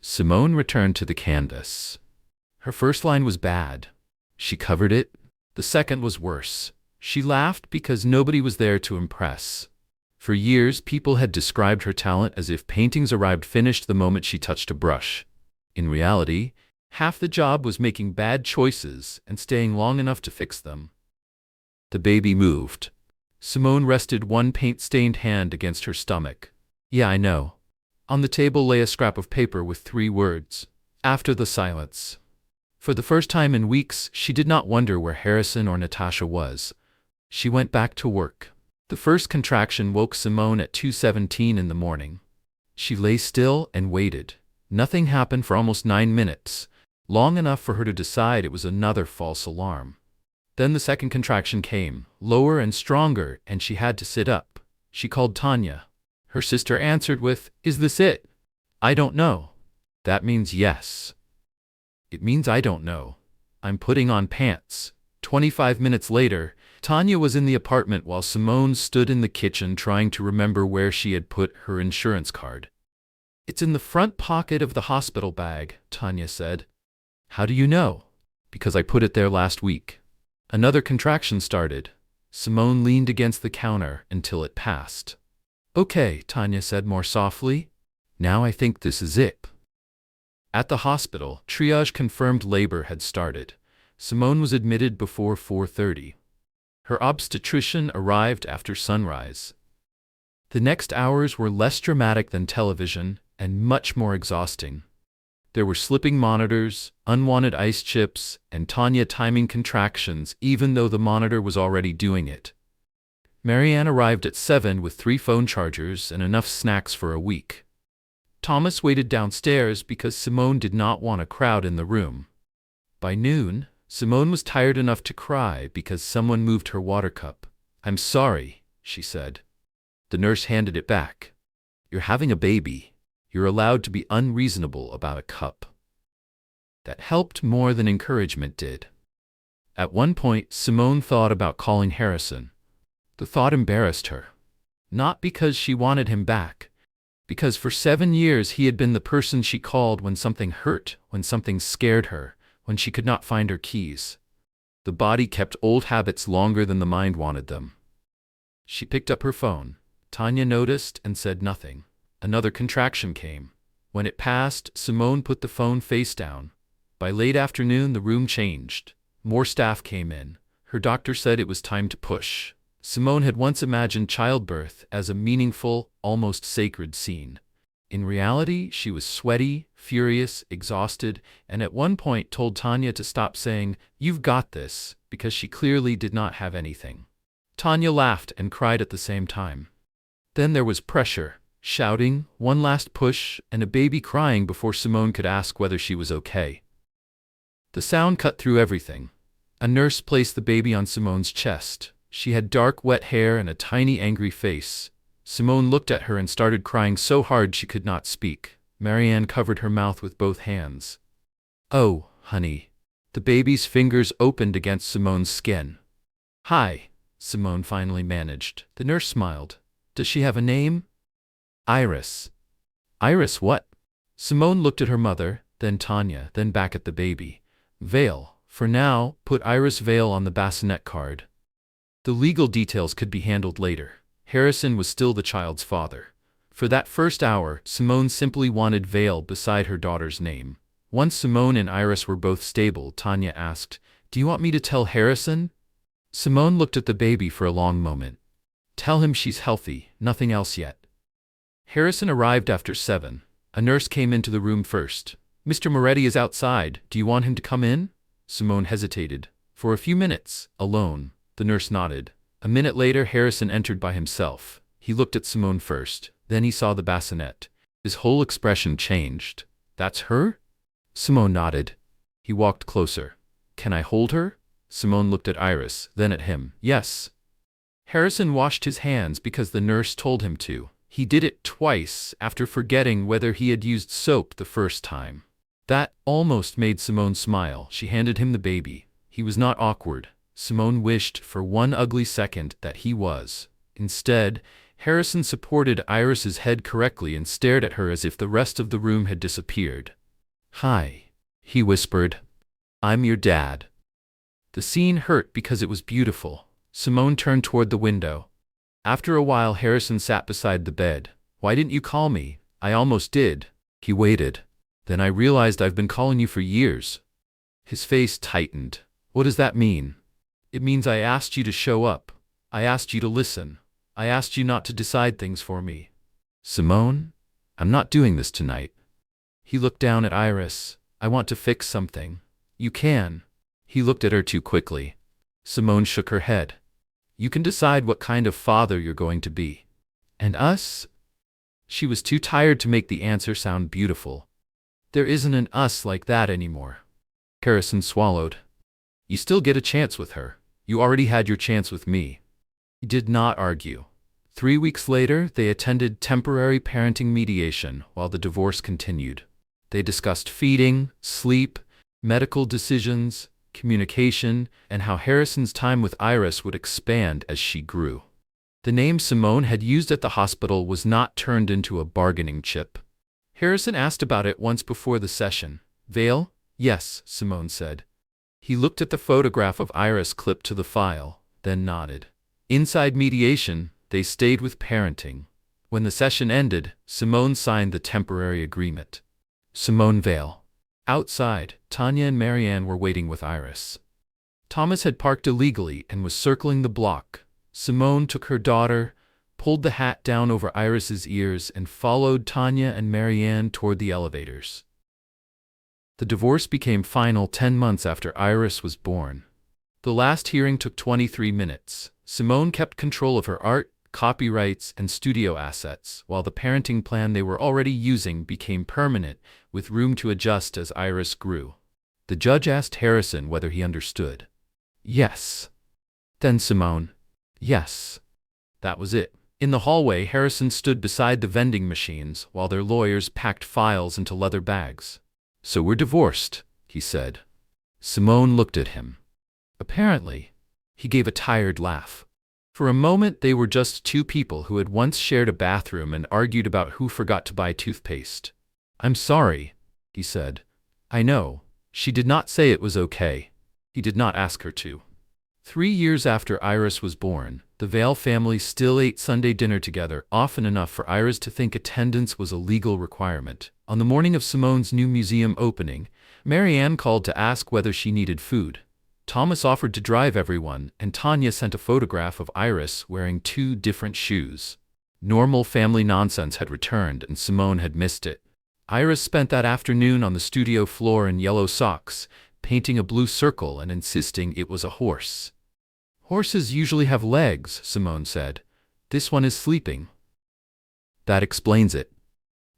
A: Simone returned to the canvas. Her first line was bad. She covered it. The second was worse. She laughed because nobody was there to impress. For years, people had described her talent as if paintings arrived finished the moment she touched a brush. In reality, half the job was making bad choices and staying long enough to fix them. The baby moved. Simone rested one paint-stained hand against her stomach. Yeah, I know. On the table lay a scrap of paper with 3 words. After the silence. For the first time in weeks, she did not wonder where Harrison or Natasha was. She went back to work. The first contraction woke Simone at 2:17 in the morning. She lay still and waited. Nothing happened for almost 9 minutes, long enough for her to decide it was another false alarm. Then the second contraction came, lower and stronger, and she had to sit up. She called Tanya. Her sister answered with, "Is this it?" "I don't know." "That means yes." "It means I don't know. I'm putting on pants." 25 minutes later, Tanya was in the apartment while Simone stood in the kitchen trying to remember where she had put her insurance card. "It's in the front pocket of the hospital bag," Tanya said. "How do you know?" "Because I put it there last week." Another contraction started. Simone leaned against the counter until it passed. "Okay," Tanya said more softly. "Now I think this is it." At the hospital, triage confirmed labor had started. Simone was admitted before 4:30. Her obstetrician arrived after sunrise. The next hours were less dramatic than television and much more exhausting. There were slipping monitors, unwanted ice chips, and Tanya timing contractions even though the monitor was already doing it. Marianne arrived at 7 with 3 phone chargers and enough snacks for a week. Thomas waited downstairs because Simone did not want a crowd in the room. By noon, Simone was tired enough to cry because someone moved her water cup. "I'm sorry," she said. The nurse handed it back. "You're having a baby. You're allowed to be unreasonable about a cup." That helped more than encouragement did. At one point, Simone thought about calling Harrison. The thought embarrassed her. Not because she wanted him back, because for 7 years he had been the person she called when something hurt, when something scared her, when she could not find her keys. The body kept old habits longer than the mind wanted them. She picked up her phone. Tanya noticed and said nothing. Another contraction came. When it passed, Simone put the phone face down. By late afternoon, the room changed. More staff came in. Her doctor said it was time to push. Simone had once imagined childbirth as a meaningful, almost sacred scene. In reality, she was sweaty, furious, exhausted, and at one point told Tanya to stop saying, "You've got this," because she clearly did not have anything. Tanya laughed and cried at the same time. Then there was pressure, shouting, one last push, and a baby crying before Simone could ask whether she was okay. The sound cut through everything. A nurse placed the baby on Simone's chest. She had dark, wet hair and a tiny, angry face. Simone looked at her and started crying so hard she could not speak. Marianne covered her mouth with both hands. "Oh, honey." The baby's fingers opened against Simone's skin. "Hi," Simone finally managed. The nurse smiled. "Does she have a name?" "Iris." "Iris what?" Simone looked at her mother, then Tanya, then back at the baby. "Vale. For now, put Iris Vale on the bassinet card. The legal details could be handled later." Harrison was still the child's father. For that first hour, Simone simply wanted Vale beside her daughter's name. Once Simone and Iris were both stable, Tanya asked, "Do you want me to tell Harrison?" Simone looked at the baby for a long moment. "Tell him she's healthy, nothing else yet." Harrison arrived after 7. A nurse came into the room first. "Mr. Moretti is outside. Do you want him to come in?" Simone hesitated. "For a few minutes, alone." The nurse nodded. A minute later, Harrison entered by himself. He looked at Simone first. Then he saw the bassinet. His whole expression changed. "That's her?" Simone nodded. He walked closer. "Can I hold her?" Simone looked at Iris, then at him. "Yes." Harrison washed his hands because the nurse told him to. He did it twice after forgetting whether he had used soap the first time. That almost made Simone smile. She handed him the baby. He was not awkward. Simone wished for one ugly second that he was. Instead, Harrison supported Iris's head correctly and stared at her as if the rest of the room had disappeared. "Hi," he whispered. "I'm your dad." The scene hurt because it was beautiful. Simone turned toward the window. After a while, Harrison sat beside the bed. "Why didn't you call me?" "I almost did." He waited. "Then I realized I've been calling you for years." His face tightened. "What does that mean?" "It means I asked you to show up. I asked you to listen. I asked you not to decide things for me." "Simone, I'm not doing this tonight. He looked down at Iris. I want to fix something. You can. He looked at her too quickly. Simone shook her head. You can decide what kind of father you're going to be. And us? She was too tired to make the answer sound beautiful. There isn't an us like that anymore. Harrison swallowed. You still get a chance with her. You already had your chance with me. He did not argue. 3 weeks later, they attended temporary parenting mediation while the divorce continued. They discussed feeding, sleep, medical decisions, communication, and how Harrison's time with Iris would expand as she grew. The name Simone had used at the hospital was not turned into a bargaining chip. Harrison asked about it once before the session. Vale? Yes, Simone said. He looked at the photograph of Iris clipped to the file, then nodded. Inside mediation, they stayed with parenting. When the session ended, Simone signed the temporary agreement. Simone Vale. Outside, Tanya and Marianne were waiting with Iris. Thomas had parked illegally and was circling the block. Simone took her daughter, pulled the hat down over Iris's ears, and followed Tanya and Marianne toward the elevators. The divorce became final 10 months after Iris was born. The last hearing took 23 minutes. Simone kept control of her art, copyrights, and studio assets, while the parenting plan they were already using became permanent, with room to adjust as Iris grew. The judge asked Harrison whether he understood. Yes. Then Simone. Yes. That was it. In the hallway, Harrison stood beside the vending machines while their lawyers packed files into leather bags. So we're divorced, he said. Simone looked at him. Apparently. He gave a tired laugh. For a moment, they were just two people who had once shared a bathroom and argued about who forgot to buy toothpaste. I'm sorry, he said. I know. She did not say it was okay. He did not ask her to. 3 years after Iris was born, the Vale family still ate Sunday dinner together, often enough for Iris to think attendance was a legal requirement. On the morning of Simone's new museum opening, Marianne called to ask whether she needed food. Thomas offered to drive everyone, and Tanya sent a photograph of Iris wearing 2 different shoes. Normal family nonsense had returned, and Simone had missed it. Iris spent that afternoon on the studio floor in yellow socks, painting a blue circle and insisting it was a horse. Horses usually have legs, Simone said. This one is sleeping. That explains it.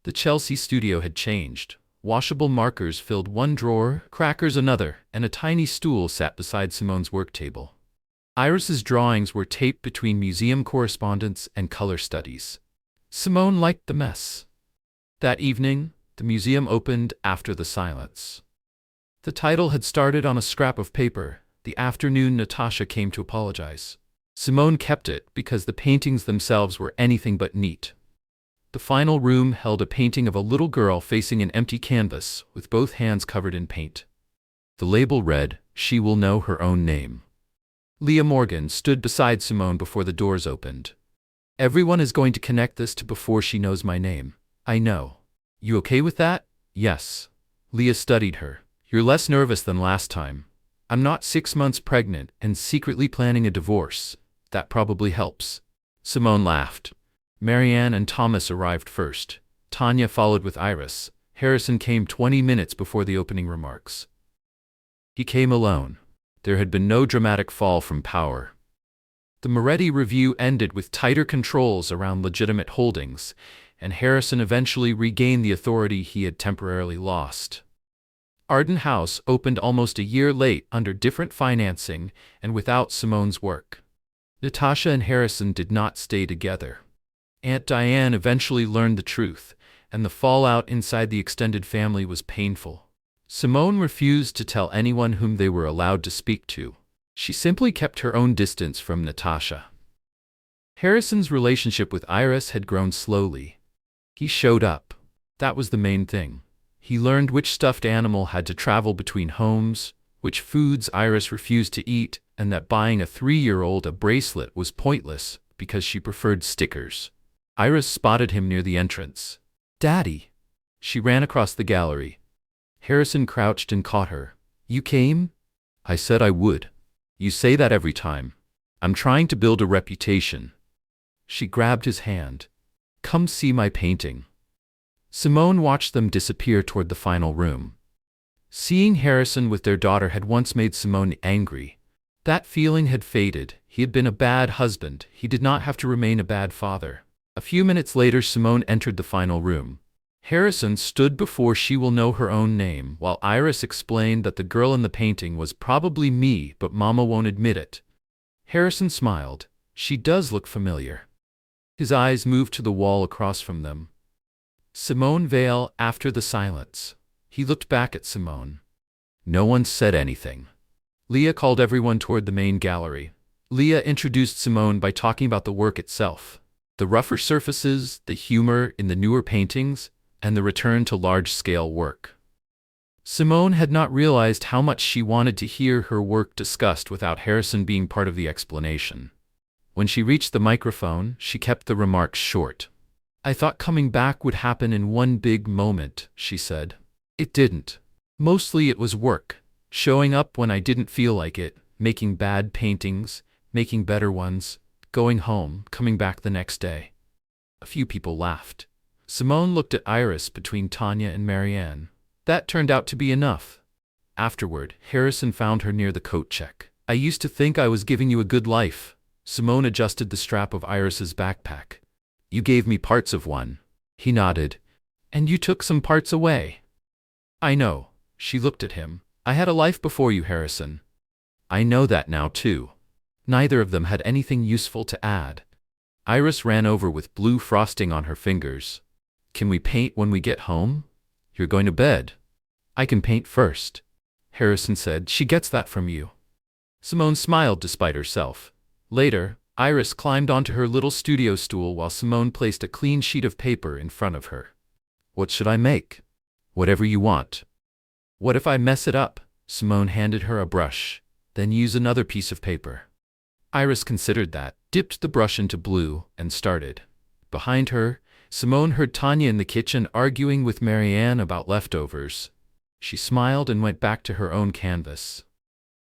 A: The Chelsea studio had changed. Washable markers filled one drawer, crackers another, and a tiny stool sat beside Simone's work table. Iris's drawings were taped between museum correspondence and color studies. Simone liked the mess. That evening, the museum opened after the silence. The title had started on a scrap of paper. The afternoon Natasha came to apologize. Simone kept it because the paintings themselves were anything but neat. The final room held a painting of a little girl facing an empty canvas, with both hands covered in paint. The label read, "She will know her own name." Leah Morgan stood beside Simone before the doors opened. Everyone is going to connect this to "before she knows my name." I know. You okay with that? Yes. Leah studied her. You're less nervous than last time. I'm not 6 months pregnant and secretly planning a divorce. That probably helps. Simone laughed. Marianne and Thomas arrived first. Tanya followed with Iris. Harrison came 20 minutes before the opening remarks. He came alone. There had been no dramatic fall from power. The Moretti review ended with tighter controls around legitimate holdings, and Harrison eventually regained the authority he had temporarily lost. Arden House opened almost a year late under different financing and without Simone's work. Natasha and Harrison did not stay together. Aunt Diane eventually learned the truth, and the fallout inside the extended family was painful. Simone refused to tell anyone whom they were allowed to speak to. She simply kept her own distance from Natasha. Harrison's relationship with Iris had grown slowly. He showed up. That was the main thing. He learned which stuffed animal had to travel between homes, which foods Iris refused to eat, and that buying a 3-year-old a bracelet was pointless because she preferred stickers. Iris spotted him near the entrance. "Daddy!" She ran across the gallery. Harrison crouched and caught her. "You came?" "I said I would. You say that every time. I'm trying to build a reputation." She grabbed his hand. "Come see my painting." Simone watched them disappear toward the final room. Seeing Harrison with their daughter had once made Simone angry. That feeling had faded. He had been a bad husband. He did not have to remain a bad father. A few minutes later, Simone entered the final room. Harrison stood before She Will Know Her Own Name, while Iris explained that the girl in the painting was probably me, but Mama won't admit it. Harrison smiled. She does look familiar. His eyes moved to the wall across from them. Simone Vale, after the silence. He looked back at Simone. No one said anything. Leah called everyone toward the main gallery. Leah introduced Simone by talking about the work itself. The rougher surfaces, the humor in the newer paintings, and the return to large-scale work. Simone had not realized how much she wanted to hear her work discussed without Harrison being part of the explanation. When she reached the microphone, she kept the remarks short. I thought coming back would happen in one big moment, she said. It didn't. Mostly it was work. Showing up when I didn't feel like it, making bad paintings, making better ones, going home, coming back the next day. A few people laughed. Simone looked at Iris between Tanya and Marianne. That turned out to be enough. Afterward, Harrison found her near the coat check. I used to think I was giving you a good life. Simone adjusted the strap of Iris's backpack. You gave me parts of one. He nodded. And you took some parts away. I know. She looked at him. I had a life before you, Harrison. I know that now too. Neither of them had anything useful to add. Iris ran over with blue frosting on her fingers. Can we paint when we get home? You're going to bed. I can paint first. Harrison said. She gets that from you. Simone smiled despite herself. Later, Iris climbed onto her little studio stool while Simone placed a clean sheet of paper in front of her. What should I make? Whatever you want. What if I mess it up? Simone handed her a brush. Then use another piece of paper. Iris considered that, dipped the brush into blue, and started. Behind her, Simone heard Tanya in the kitchen arguing with Marianne about leftovers. She smiled and went back to her own canvas.